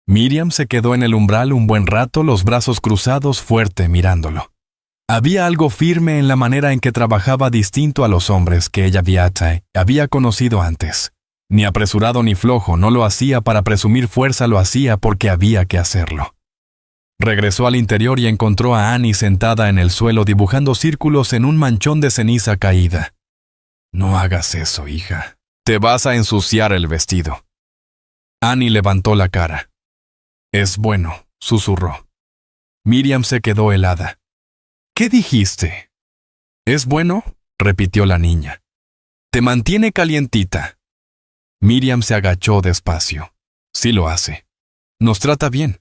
Miriam se quedó en el umbral un buen rato, los brazos cruzados, fuerte, mirándolo. Había algo firme en la manera en que trabajaba, distinto a los hombres que ella había conocido antes. Ni apresurado ni flojo, no lo hacía para presumir fuerza, lo hacía porque había que hacerlo. Regresó al interior y encontró a Annie sentada en el suelo dibujando círculos en un manchón de ceniza caída. No hagas eso, hija. Te vas a ensuciar el vestido. Annie levantó la cara. Es bueno, susurró. Miriam se quedó helada. ¿Qué dijiste? ¿Es bueno?, repitió la niña. Te mantiene calientita. Miriam se agachó despacio. Sí lo hace. Nos trata bien.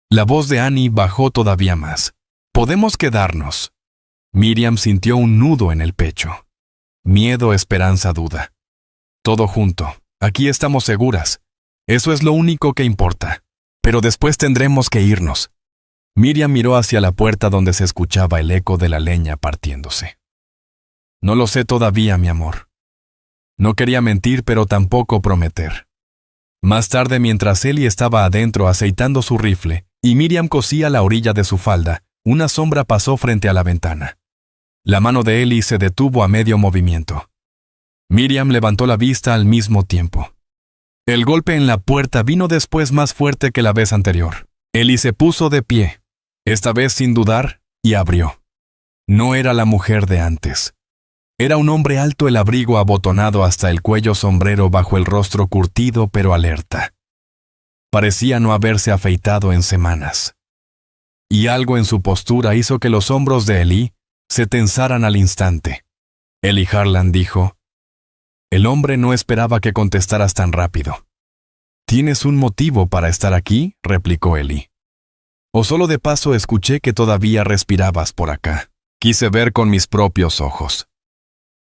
La voz de Annie bajó todavía más. Podemos quedarnos. Miriam sintió un nudo en el pecho. Miedo, esperanza, duda. Todo junto. Aquí estamos seguras. Eso es lo único que importa. Pero después tendremos que irnos. Miriam miró hacia la puerta donde se escuchaba el eco de la leña partiéndose. No lo sé todavía, mi amor. No quería mentir, pero tampoco prometer. Más tarde, mientras Ellie estaba adentro aceitando su rifle y Miriam cosía la orilla de su falda, una sombra pasó frente a la ventana. La mano de Ellie se detuvo a medio movimiento. Miriam levantó la vista al mismo tiempo. El golpe en la puerta vino después más fuerte que la vez anterior. Ellie se puso de pie, esta vez sin dudar, y abrió. No era la mujer de antes. Era un hombre alto, el abrigo abotonado hasta el cuello, sombrero bajo el rostro curtido pero alerta. Parecía no haberse afeitado en semanas. Y algo en su postura hizo que los hombros de Ellie se tensaran al instante. Ellie Harlan dijo: El hombre no esperaba que contestaras tan rápido. ¿Tienes un motivo para estar aquí?, replicó Ellie. ¿O solo de paso escuché que todavía respirabas por acá? Quise ver con mis propios ojos.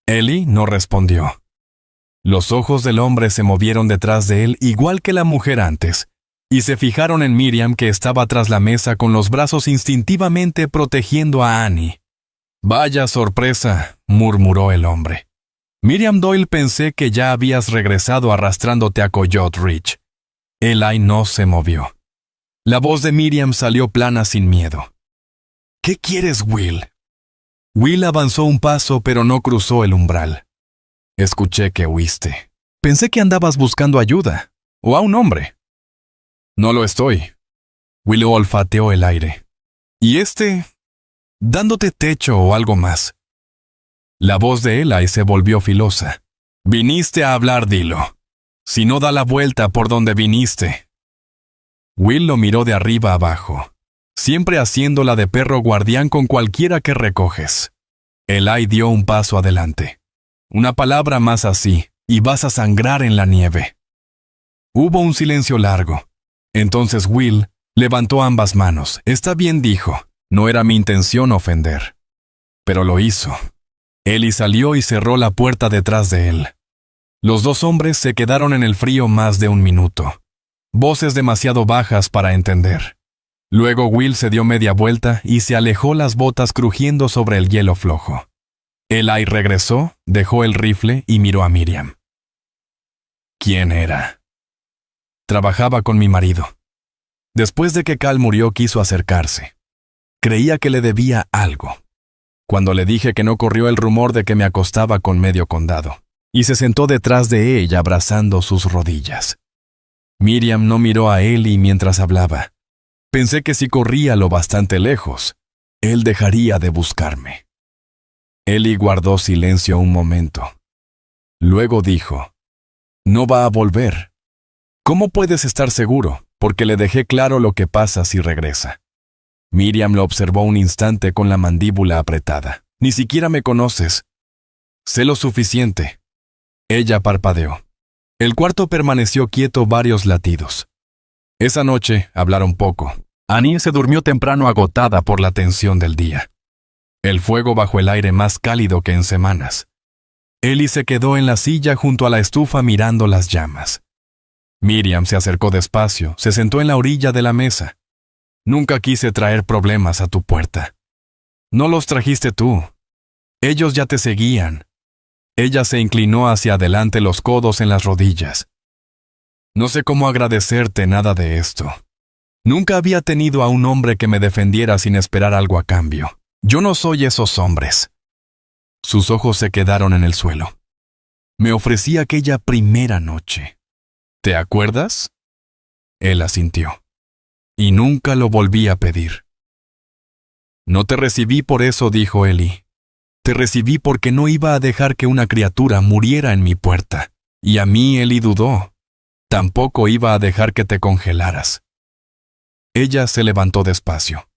Ellie no respondió. Los ojos del hombre se movieron detrás de él igual que la mujer antes, y se fijaron en Miriam, que estaba tras la mesa con los brazos instintivamente protegiendo a Annie. «Vaya sorpresa», murmuró el hombre. «Miriam Doyle, pensé que ya habías regresado arrastrándote a Coyote Ridge». Eli no se movió. La voz de Miriam salió plana, sin miedo. «¿Qué quieres, Will?» Will avanzó un paso, pero no cruzó el umbral. «Escuché que huiste. Pensé que andabas buscando ayuda, o a un hombre». «No lo estoy». Will olfateó el aire. «¿Y dándote techo o algo más?» La voz de Eli se volvió filosa. «Viniste a hablar, dilo. Si no, da la vuelta por donde viniste». Will lo miró de arriba abajo, siempre haciéndola de perro guardián con cualquiera que recoges. Eli dio un paso adelante. «Una palabra más así, y vas a sangrar en la nieve». Hubo un silencio largo. Entonces Will levantó ambas manos. «Está bien», dijo. «No era mi intención ofender». Pero lo hizo. Eli salió y cerró la puerta detrás de él. Los dos hombres se quedaron en el frío más de un minuto. Voces demasiado bajas para entender. Luego Will se dio media vuelta y se alejó, las botas crujiendo sobre el hielo flojo. Eli regresó, dejó el rifle y miró a Miriam. ¿Quién era? Trabajaba con mi marido. Después de que Cal murió, quiso acercarse. Creía que le debía algo. Cuando le dije que no, corrió el rumor de que me acostaba con medio condado, y se sentó detrás de ella abrazando sus rodillas. Miriam no miró a Eli mientras hablaba. Pensé que si corría lo bastante lejos, él dejaría de buscarme. Eli guardó silencio un momento. Luego dijo, «No va a volver». «¿Cómo puedes estar seguro? Porque le dejé claro lo que pasa si regresa». Miriam lo observó un instante con la mandíbula apretada. «Ni siquiera me conoces». «Sé lo suficiente». Ella parpadeó. El cuarto permaneció quieto varios latidos. Esa noche hablaron poco. Annie se durmió temprano, agotada por la tensión del día. El fuego bajo el aire más cálido que en semanas. Eli se quedó en la silla junto a la estufa mirando las llamas. Miriam se acercó despacio, se sentó en la orilla de la mesa. «Nunca quise traer problemas a tu puerta. No los trajiste tú. Ellos ya te seguían». Ella se inclinó hacia adelante, los codos en las rodillas. «No sé cómo agradecerte nada de esto. Nunca había tenido a un hombre que me defendiera sin esperar algo a cambio. Yo no soy esos hombres». Sus ojos se quedaron en el suelo. «Me ofrecí aquella primera noche. ¿Te acuerdas?» Él asintió. «Y nunca lo volví a pedir». «No te recibí por eso», dijo Eli. «Te recibí porque no iba a dejar que una criatura muriera en mi puerta. Y a mí Eli dudó. Tampoco iba a dejar que te congelaras». Ella se levantó despacio.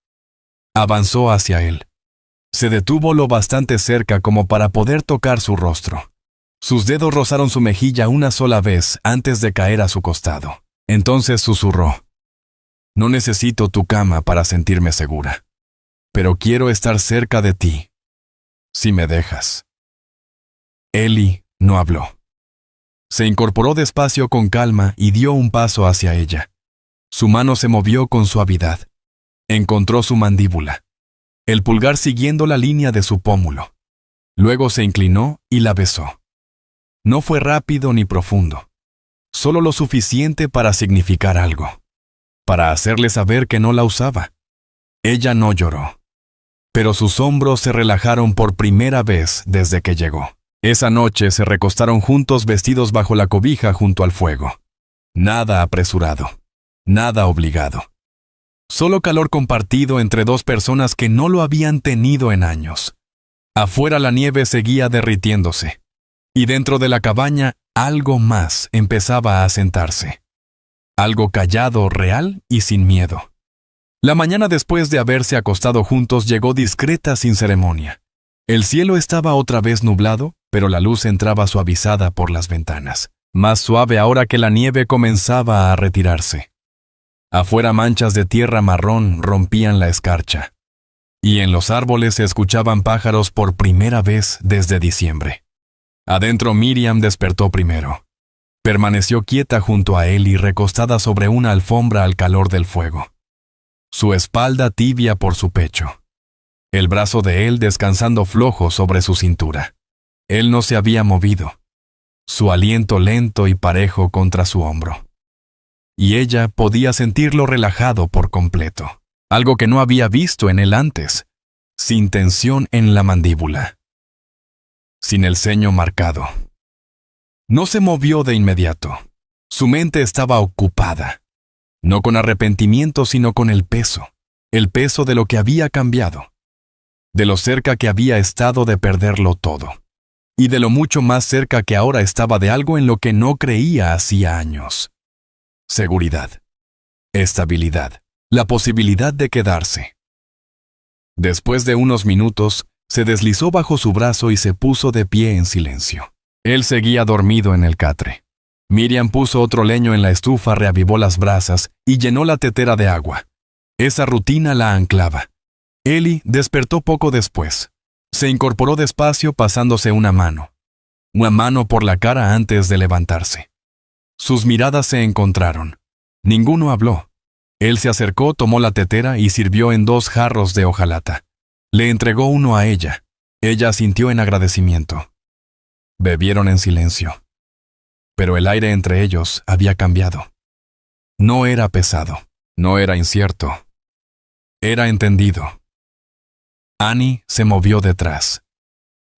Avanzó hacia él. Se detuvo lo bastante cerca como para poder tocar su rostro. Sus dedos rozaron su mejilla una sola vez antes de caer a su costado. Entonces susurró. «No necesito tu cama para sentirme segura, pero quiero estar cerca de ti, si me dejas». Eli no habló. Se incorporó despacio con calma y dio un paso hacia ella. Su mano se movió con suavidad. Encontró su mandíbula, el pulgar siguiendo la línea de su pómulo. Luego se inclinó y la besó. No fue rápido ni profundo, solo lo suficiente para significar algo, para hacerle saber que no la usaba. Ella no lloró, pero sus hombros se relajaron por primera vez desde que llegó. Esa noche se recostaron juntos, vestidos bajo la cobija junto al fuego. Nada apresurado, nada obligado. Solo calor compartido entre dos personas que no lo habían tenido en años. Afuera la nieve seguía derritiéndose, y dentro de la cabaña algo más empezaba a asentarse. Algo callado, real y sin miedo. La mañana después de haberse acostado juntos llegó discreta, sin ceremonia. El cielo estaba otra vez nublado, pero la luz entraba suavizada por las ventanas, más suave ahora que la nieve comenzaba a retirarse. Afuera manchas de tierra marrón rompían la escarcha, y en los árboles se escuchaban pájaros por primera vez desde diciembre. Adentro Miriam despertó primero. Permaneció quieta junto a él y recostada sobre una alfombra al calor del fuego. Su espalda tibia por su pecho. El brazo de él descansando flojo sobre su cintura. Él no se había movido. Su aliento lento y parejo contra su hombro. Y ella podía sentirlo relajado por completo. Algo que no había visto en él antes. Sin tensión en la mandíbula. Sin el ceño marcado. No se movió de inmediato. Su mente estaba ocupada. No con arrepentimiento, sino con el peso de lo que había cambiado, de lo cerca que había estado de perderlo todo, y de lo mucho más cerca que ahora estaba de algo en lo que no creía hacía años. Seguridad, estabilidad, la posibilidad de quedarse. Después de unos minutos, se deslizó bajo su brazo y se puso de pie en silencio. Él seguía dormido en el catre. Miriam puso otro leño en la estufa, reavivó las brasas y llenó la tetera de agua. Esa rutina la anclaba. Eli despertó poco después. Se incorporó despacio pasándose una mano por la cara antes de levantarse. Sus miradas se encontraron. Ninguno habló. Él se acercó, tomó la tetera y sirvió en 2 jarros de hojalata. Le entregó uno a ella. Ella asintió en agradecimiento. Bebieron en silencio. Pero el aire entre ellos había cambiado. No era pesado, no era incierto. Era entendido. Annie se movió detrás.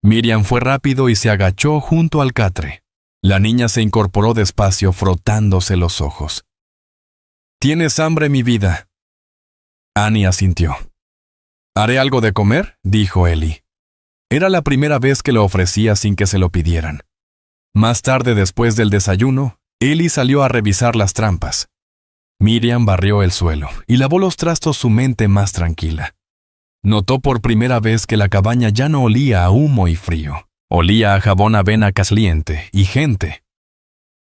Miriam fue rápido y se agachó junto al catre. La niña se incorporó despacio, frotándose los ojos. ¿Tienes hambre, mi vida? Annie asintió. ¿Haré algo de comer?, dijo Ellie. Era la primera vez que lo ofrecía sin que se lo pidieran. Más tarde, después del desayuno, Ellie salió a revisar las trampas. Miriam barrió el suelo y lavó los trastos, su mente más tranquila. Notó por primera vez que la cabaña ya no olía a humo y frío. Olía a jabón, avena caliente y gente.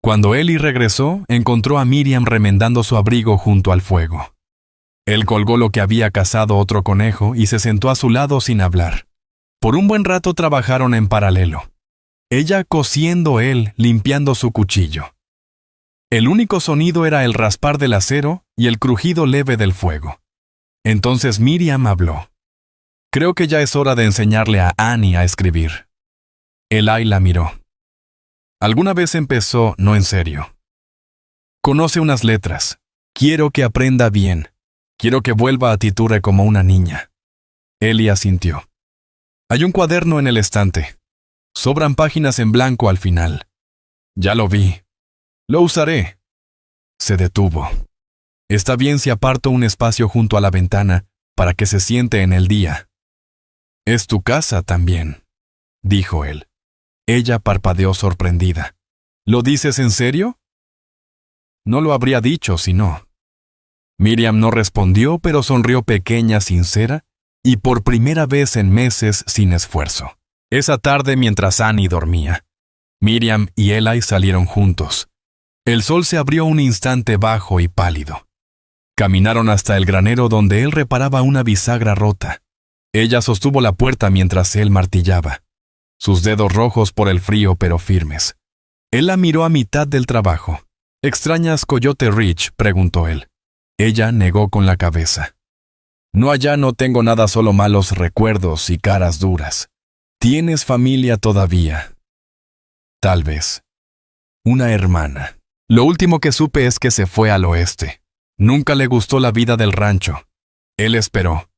Cuando Ellie regresó, encontró a Miriam remendando su abrigo junto al fuego. Él colgó lo que había cazado otro conejo y se sentó a su lado sin hablar. Por un buen rato trabajaron en paralelo. Ella cosiendo, él limpiando su cuchillo. El único sonido era el raspar del acero y el crujido leve del fuego. Entonces Miriam habló. Creo que ya es hora de enseñarle a Annie a escribir. Eli la miró. Alguna vez empezó, no en serio. Conoce unas letras. Quiero que aprenda bien. Quiero que vuelva a Titure como una niña. Eli asintió. Hay un cuaderno en el estante. Sobran páginas en blanco al final. Ya lo vi. Lo usaré. Se detuvo. Está bien si aparto un espacio junto a la ventana para que se siente en el día. Es tu casa también, dijo él. Ella parpadeó sorprendida. ¿Lo dices en serio? No lo habría dicho si no. Miriam no respondió, pero sonrió pequeña, sincera, y por primera vez en meses sin esfuerzo. Esa tarde, mientras Annie dormía, Miriam y Eli salieron juntos. El sol se abrió un instante bajo y pálido. Caminaron hasta el granero donde él reparaba una bisagra rota. Ella sostuvo la puerta mientras él martillaba. Sus dedos rojos por el frío pero firmes. Él la miró a mitad del trabajo. ¿Extrañas Coyote Ridge?, preguntó él. Ella negó con la cabeza. No, allá no tengo nada, solo malos recuerdos y caras duras. ¿Tienes familia todavía? Tal vez. Una hermana. Lo último que supe es que se fue al oeste. Nunca le gustó la vida del rancho. Él esperó.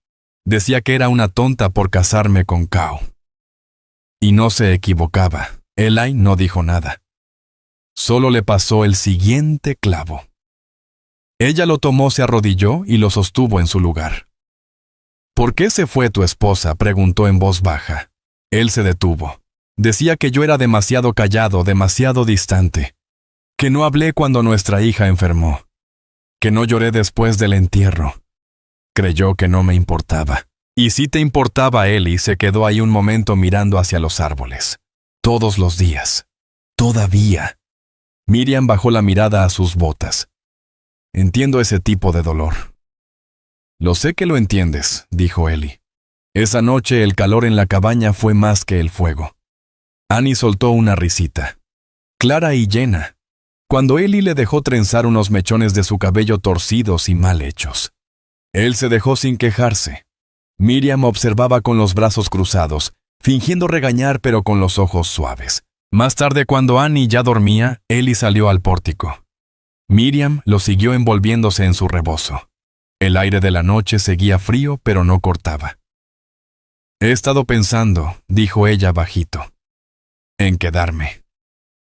Decía que era una tonta por casarme con Kao. Y no se equivocaba. Eli no dijo nada. Solo le pasó el siguiente clavo. Ella lo tomó, se arrodilló y lo sostuvo en su lugar. ¿Por qué se fue tu esposa?, preguntó en voz baja. Él se detuvo. Decía que yo era demasiado callado, demasiado distante. Que no hablé cuando nuestra hija enfermó. Que no lloré después del entierro. Creyó que no me importaba. Y sí te importaba, él, y se quedó ahí un momento mirando hacia los árboles. Todos los días. Todavía. Miriam bajó la mirada a sus botas. Entiendo ese tipo de dolor. Lo sé que lo entiendes, dijo Eli. Esa noche el calor en la cabaña fue más que el fuego. Annie soltó una risita. Clara y llena. Cuando Eli le dejó trenzar unos mechones de su cabello torcidos y mal hechos. Él se dejó sin quejarse. Miriam observaba con los brazos cruzados, fingiendo regañar pero con los ojos suaves. Más tarde, cuando Annie ya dormía, Eli salió al pórtico. Miriam lo siguió envolviéndose en su rebozo. El aire de la noche seguía frío, pero no cortaba. He estado pensando, dijo ella bajito, en quedarme.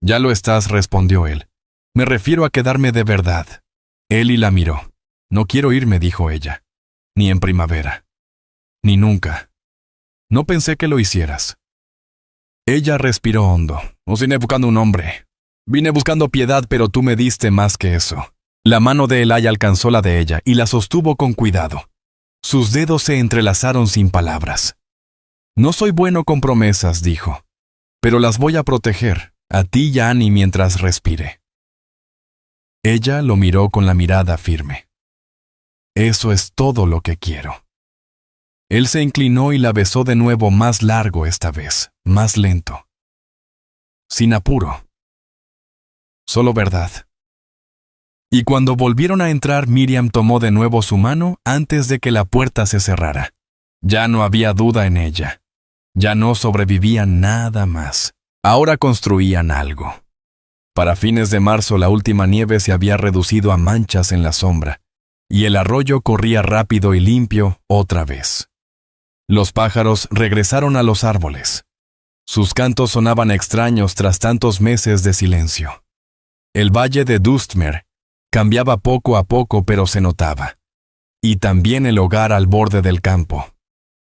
Ya lo estás, respondió él. Me refiero a quedarme de verdad. Eli la miró. No quiero irme, dijo ella. Ni en primavera. Ni nunca. No pensé que lo hicieras. Ella respiró hondo. No vine buscando un hombre. Vine buscando piedad, pero tú me diste más que eso. La mano de Eli alcanzó la de ella y la sostuvo con cuidado. Sus dedos se entrelazaron sin palabras. No soy bueno con promesas, dijo. Pero las voy a proteger, a ti y a Annie mientras respire. Ella lo miró con la mirada firme. Eso es todo lo que quiero. Él se inclinó y la besó de nuevo, más largo esta vez, más lento. Sin apuro. Solo verdad. Y cuando volvieron a entrar, Miriam tomó de nuevo su mano antes de que la puerta se cerrara. Ya no había duda en ella. Ya no sobrevivían nada más. Ahora construían algo. Para fines de marzo la última nieve se había reducido a manchas en la sombra, y el arroyo corría rápido y limpio otra vez. Los pájaros regresaron a los árboles. Sus cantos sonaban extraños tras tantos meses de silencio. El valle de Dustmer cambiaba poco a poco, pero se notaba. Y también el hogar al borde del campo.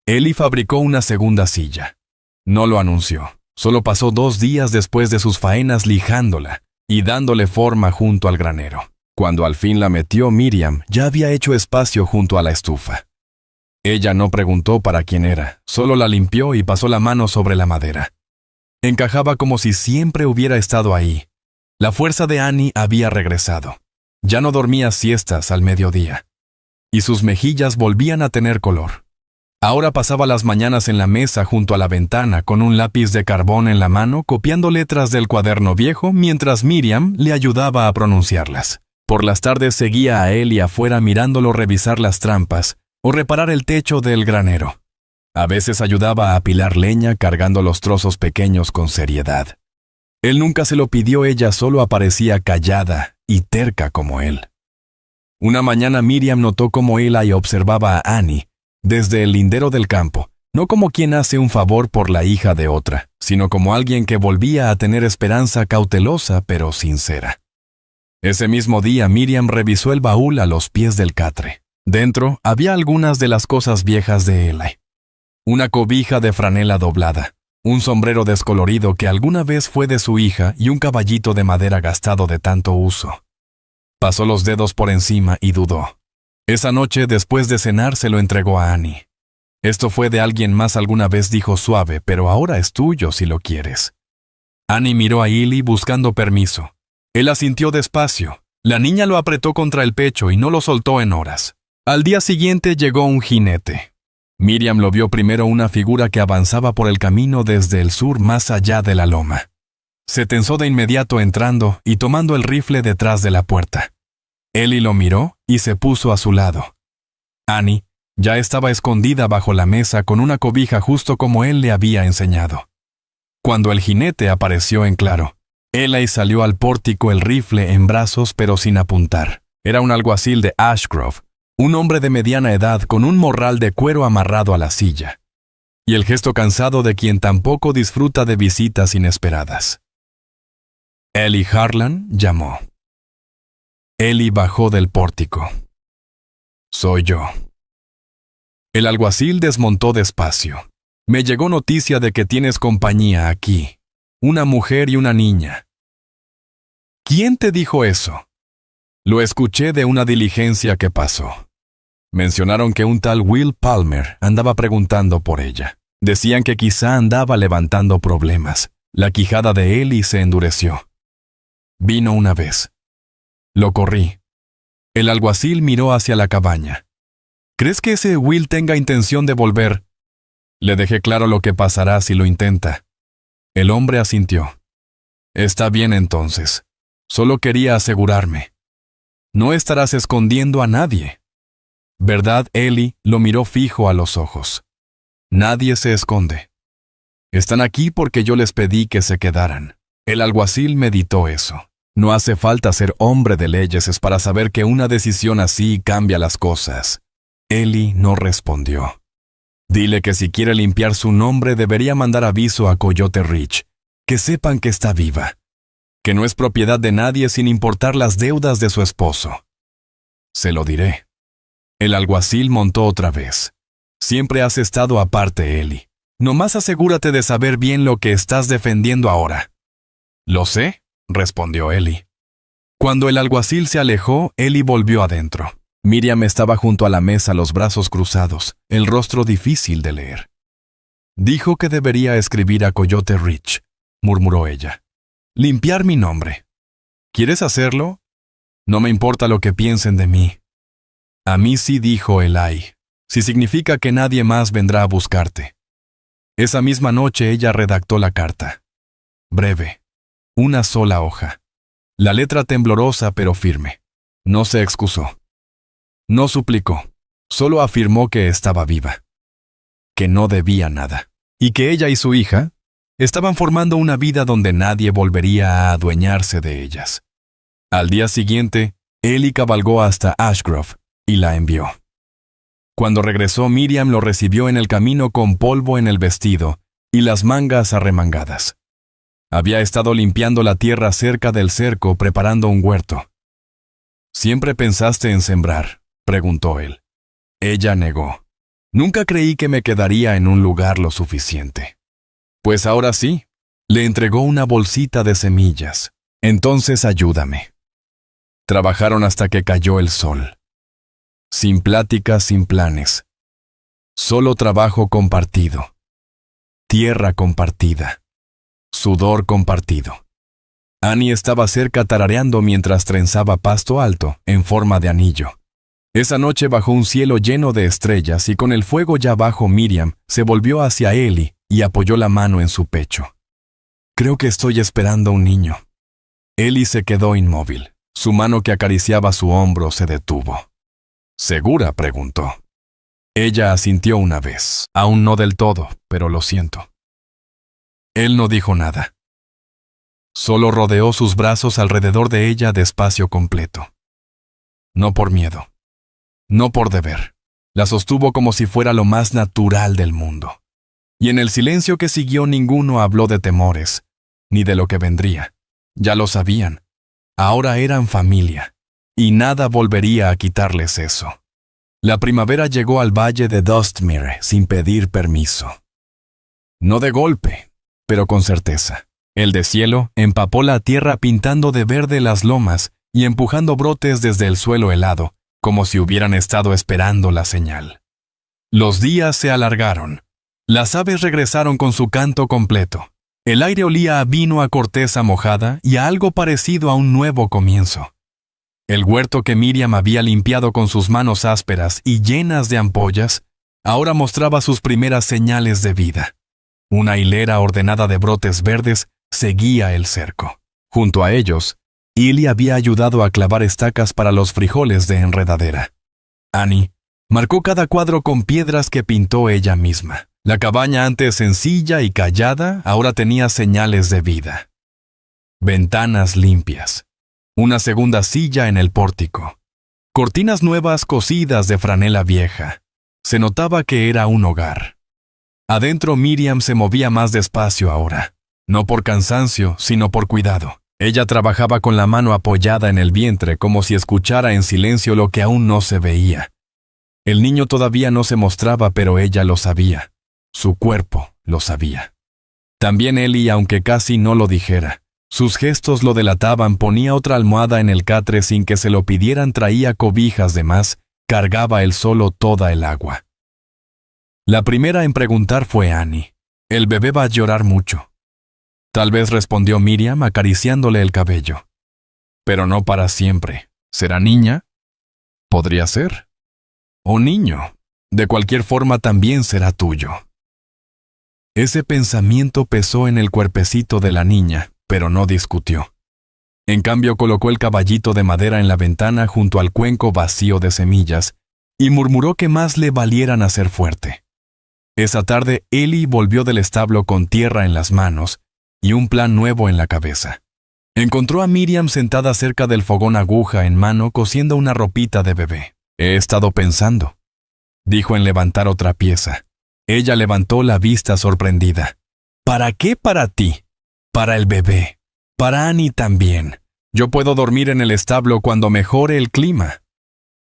Eli fabricó una segunda silla. No lo anunció. Solo pasó 2 días después de sus faenas lijándola y dándole forma junto al granero. Cuando al fin la metió, Miriam ya había hecho espacio junto a la estufa. Ella no preguntó para quién era, solo la limpió y pasó la mano sobre la madera. Encajaba como si siempre hubiera estado ahí. La fuerza de Annie había regresado. Ya no dormía siestas al mediodía. Y sus mejillas volvían a tener color. Ahora pasaba las mañanas en la mesa junto a la ventana con un lápiz de carbón en la mano, copiando letras del cuaderno viejo mientras Miriam le ayudaba a pronunciarlas. Por las tardes seguía a él y afuera mirándolo revisar las trampas o reparar el techo del granero. A veces ayudaba a apilar leña cargando los trozos pequeños con seriedad. Él nunca se lo pidió, ella solo aparecía callada y terca como él. Una mañana Miriam notó cómo Eli observaba a Annie desde el lindero del campo, no como quien hace un favor por la hija de otra, sino como alguien que volvía a tener esperanza, cautelosa pero sincera. Ese mismo día Miriam revisó el baúl a los pies del catre. Dentro había algunas de las cosas viejas de Eli. Una cobija de franela doblada, un sombrero descolorido que alguna vez fue de su hija y un caballito de madera gastado de tanto uso. Pasó los dedos por encima y dudó. Esa noche, después de cenar, se lo entregó a Annie. Esto fue de alguien más, alguna vez dijo suave, pero ahora es tuyo si lo quieres. Annie miró a Eli buscando permiso. Él asintió despacio. La niña lo apretó contra el pecho y no lo soltó en horas. Al día siguiente llegó un jinete. Miriam lo vio primero, una figura que avanzaba por el camino desde el sur más allá de la loma. Se tensó de inmediato entrando y tomando el rifle detrás de la puerta. Eli lo miró y se puso a su lado. Annie ya estaba escondida bajo la mesa con una cobija justo como él le había enseñado. Cuando el jinete apareció en claro, Eli salió al pórtico, el rifle en brazos pero sin apuntar. Era un alguacil de Ashgrove, un hombre de mediana edad con un morral de cuero amarrado a la silla, y el gesto cansado de quien tampoco disfruta de visitas inesperadas. Eli Harlan llamó. Eli bajó del pórtico. Soy yo. El alguacil desmontó despacio. Me llegó noticia de que tienes compañía aquí. Una mujer y una niña. ¿Quién te dijo eso? Lo escuché de una diligencia que pasó. Mencionaron que un tal Will Palmer andaba preguntando por ella. Decían que quizá andaba levantando problemas. La quijada de Eli se endureció. Vino una vez. Lo corrí. El alguacil miró hacia la cabaña. ¿Crees que ese Will tenga intención de volver? Le dejé claro lo que pasará si lo intenta. El hombre asintió. Está bien entonces. Solo quería asegurarme. No estarás escondiendo a nadie. ¿Verdad? Eli lo miró fijo a los ojos. Nadie se esconde. Están aquí porque yo les pedí que se quedaran. El alguacil meditó eso. No hace falta ser hombre de leyes es para saber que una decisión así cambia las cosas. Eli no respondió. Dile que si quiere limpiar su nombre debería mandar aviso a Coyote Ridge, que sepan que está viva, que no es propiedad de nadie sin importar las deudas de su esposo. Se lo diré. El alguacil montó otra vez. Siempre has estado aparte, Eli. Nomás asegúrate de saber bien lo que estás defendiendo ahora. Lo sé, respondió Eli. Cuando el alguacil se alejó, Eli volvió adentro. Miriam estaba junto a la mesa, los brazos cruzados, el rostro difícil de leer. Dijo que debería escribir a Coyote Ridge, murmuró ella. Limpiar mi nombre. ¿Quieres hacerlo? No me importa lo que piensen de mí. A mí sí, dijo Eli. si significa que nadie más vendrá a buscarte. Esa misma noche ella redactó la carta. Breve. Una sola hoja. La letra temblorosa pero firme. No se excusó. No suplicó. Solo afirmó que estaba viva. Que no debía nada. Y que ella y su hija estaban formando una vida donde nadie volvería a adueñarse de ellas. Al día siguiente, Ellie cabalgó hasta Ashgrove y la envió. Cuando regresó, Miriam lo recibió en el camino con polvo en el vestido y las mangas arremangadas. Había estado limpiando la tierra cerca del cerco preparando un huerto. ¿Siempre pensaste en sembrar?, preguntó él. Ella negó. Nunca creí que me quedaría en un lugar lo suficiente. Pues ahora sí, le entregó una bolsita de semillas. Entonces ayúdame. Trabajaron hasta que cayó el sol. Sin pláticas, sin planes. Solo trabajo compartido. Tierra compartida. Sudor compartido. Annie estaba cerca tarareando mientras trenzaba pasto alto en forma de anillo. Esa noche bajo un cielo lleno de estrellas y con el fuego ya bajo, Miriam se volvió hacia Ellie y apoyó la mano en su pecho. Creo que estoy esperando un niño. Ellie se quedó inmóvil. Su mano que acariciaba su hombro se detuvo. ¿Segura?, preguntó. Ella asintió una vez. Aún no del todo, pero lo siento. Él no dijo nada. Solo rodeó sus brazos alrededor de ella de espacio completo. No por miedo. No por deber. La sostuvo como si fuera lo más natural del mundo. Y en el silencio que siguió ninguno habló de temores, ni de lo que vendría. Ya lo sabían. Ahora eran familia, y nada volvería a quitarles eso. La primavera llegó al valle de Dustmere sin pedir permiso. No de golpe, pero con certeza. El deshielo empapó la tierra pintando de verde las lomas y empujando brotes desde el suelo helado, como si hubieran estado esperando la señal. Los días se alargaron. Las aves regresaron con su canto completo. El aire olía a vino, a corteza mojada y a algo parecido a un nuevo comienzo. El huerto que Miriam había limpiado con sus manos ásperas y llenas de ampollas, ahora mostraba sus primeras señales de vida. Una hilera ordenada de brotes verdes seguía el cerco. Junto a ellos, Ellie había ayudado a clavar estacas para los frijoles de enredadera. Annie marcó cada cuadro con piedras que pintó ella misma. La cabaña, antes sencilla y callada, ahora tenía señales de vida. Ventanas limpias. Una segunda silla en el pórtico. Cortinas nuevas cosidas de franela vieja. Se notaba que era un hogar. Adentro Miriam se movía más despacio ahora. No por cansancio, sino por cuidado. Ella trabajaba con la mano apoyada en el vientre como si escuchara en silencio lo que aún no se veía. El niño todavía no se mostraba, pero ella lo sabía. Su cuerpo lo sabía. También Ellie, aunque casi no lo dijera. Sus gestos lo delataban, ponía otra almohada en el catre sin que se lo pidieran, traía cobijas de más, cargaba él solo toda el agua. La primera en preguntar fue Annie. El bebé va a llorar mucho. Tal vez, respondió Miriam acariciándole el cabello. Pero no para siempre. ¿Será niña? Podría ser. O niño. De cualquier forma también será tuyo. Ese pensamiento pesó en el cuerpecito de la niña, pero no discutió. En cambio, colocó el caballito de madera en la ventana junto al cuenco vacío de semillas y murmuró que más le valiera nacer fuerte. Esa tarde, Ellie volvió del establo con tierra en las manos y un plan nuevo en la cabeza. Encontró a Miriam sentada cerca del fogón, aguja en mano, cosiendo una ropita de bebé. He estado pensando, dijo en levantar otra pieza. Ella levantó la vista sorprendida. ¿Para qué para ti? Para el bebé. Para Annie también. Yo puedo dormir en el establo cuando mejore el clima.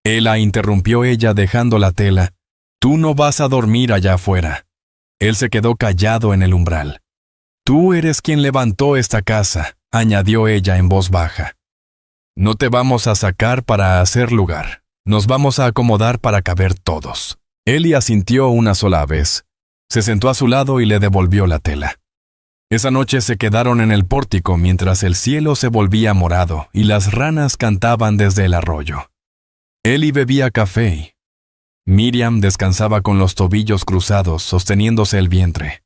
Él la interrumpió ella dejando la tela. Tú no vas a dormir allá afuera. Él se quedó callado en el umbral. Tú eres quien levantó esta casa, añadió ella en voz baja. No te vamos a sacar para hacer lugar. Nos vamos a acomodar para caber todos. Ellie asintió una sola vez. Se sentó a su lado y le devolvió la tela. Esa noche se quedaron en el pórtico mientras el cielo se volvía morado y las ranas cantaban desde el arroyo. Ellie bebía café. Miriam descansaba con los tobillos cruzados, sosteniéndose el vientre.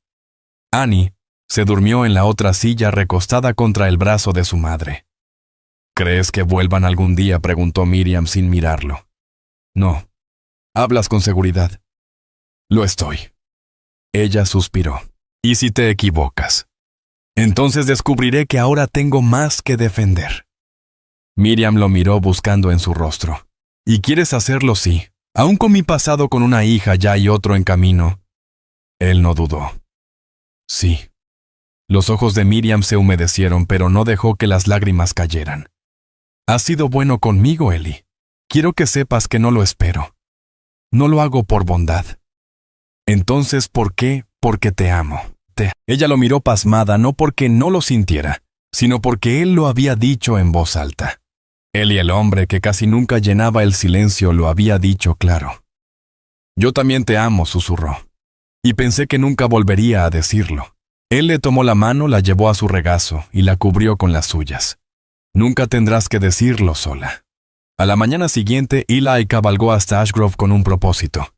Annie se durmió en la otra silla recostada contra el brazo de su madre. ¿Crees que vuelvan algún día?, preguntó Miriam sin mirarlo. No. Hablas con seguridad. Lo estoy. Ella suspiró. ¿Y si te equivocas? Entonces descubriré que ahora tengo más que defender. Miriam lo miró buscando en su rostro. ¿Y quieres hacerlo? Sí. Aún con mi pasado con una hija ya hay otro en camino. Él no dudó. Sí. Los ojos de Miriam se humedecieron, pero no dejó que las lágrimas cayeran. Has sido bueno conmigo, Eli. Quiero que sepas que no lo espero. No lo hago por bondad. Entonces, ¿por qué? Porque te amo. Ella lo miró pasmada, no porque no lo sintiera, sino porque él lo había dicho en voz alta. Él, y el hombre que casi nunca llenaba el silencio, lo había dicho claro. Yo también te amo, susurró. Y pensé que nunca volvería a decirlo. Él le tomó la mano, la llevó a su regazo y la cubrió con las suyas. Nunca tendrás que decirlo sola. A la mañana siguiente, Eli cabalgó hasta Ashgrove con un propósito.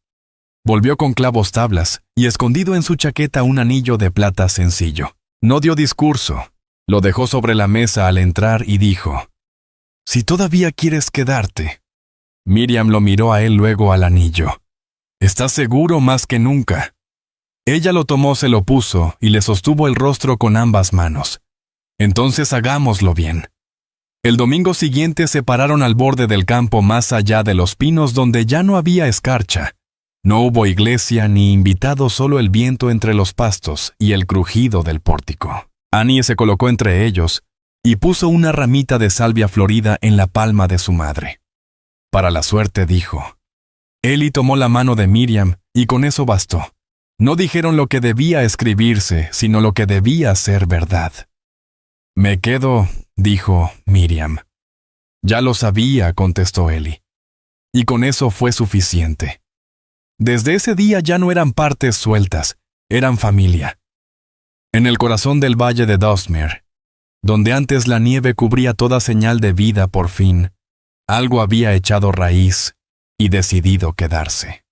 Volvió con clavos tablas y escondido en su chaqueta un anillo de plata sencillo. No dio discurso. Lo dejó sobre la mesa al entrar y dijo: «Si todavía quieres quedarte». Miriam lo miró a él, luego al anillo. «¿Estás seguro?», más que nunca. Ella lo tomó, se lo puso y le sostuvo el rostro con ambas manos. «Entonces hagámoslo bien». El domingo siguiente se pararon al borde del campo más allá de los pinos, donde ya no había escarcha. No hubo iglesia ni invitados, solo el viento entre los pastos y el crujido del pórtico. Annie se colocó entre ellos y puso una ramita de salvia florida en la palma de su madre. Para la suerte, dijo. Eli tomó la mano de Miriam y con eso bastó. No dijeron lo que debía escribirse, sino lo que debía ser verdad. «Me quedo», dijo Miriam. «Ya lo sabía», contestó Eli. Y con eso fue suficiente. Desde ese día ya no eran partes sueltas, eran familia. En el corazón del valle de Dustmere, donde antes la nieve cubría toda señal de vida, por fin, algo había echado raíz y decidido quedarse.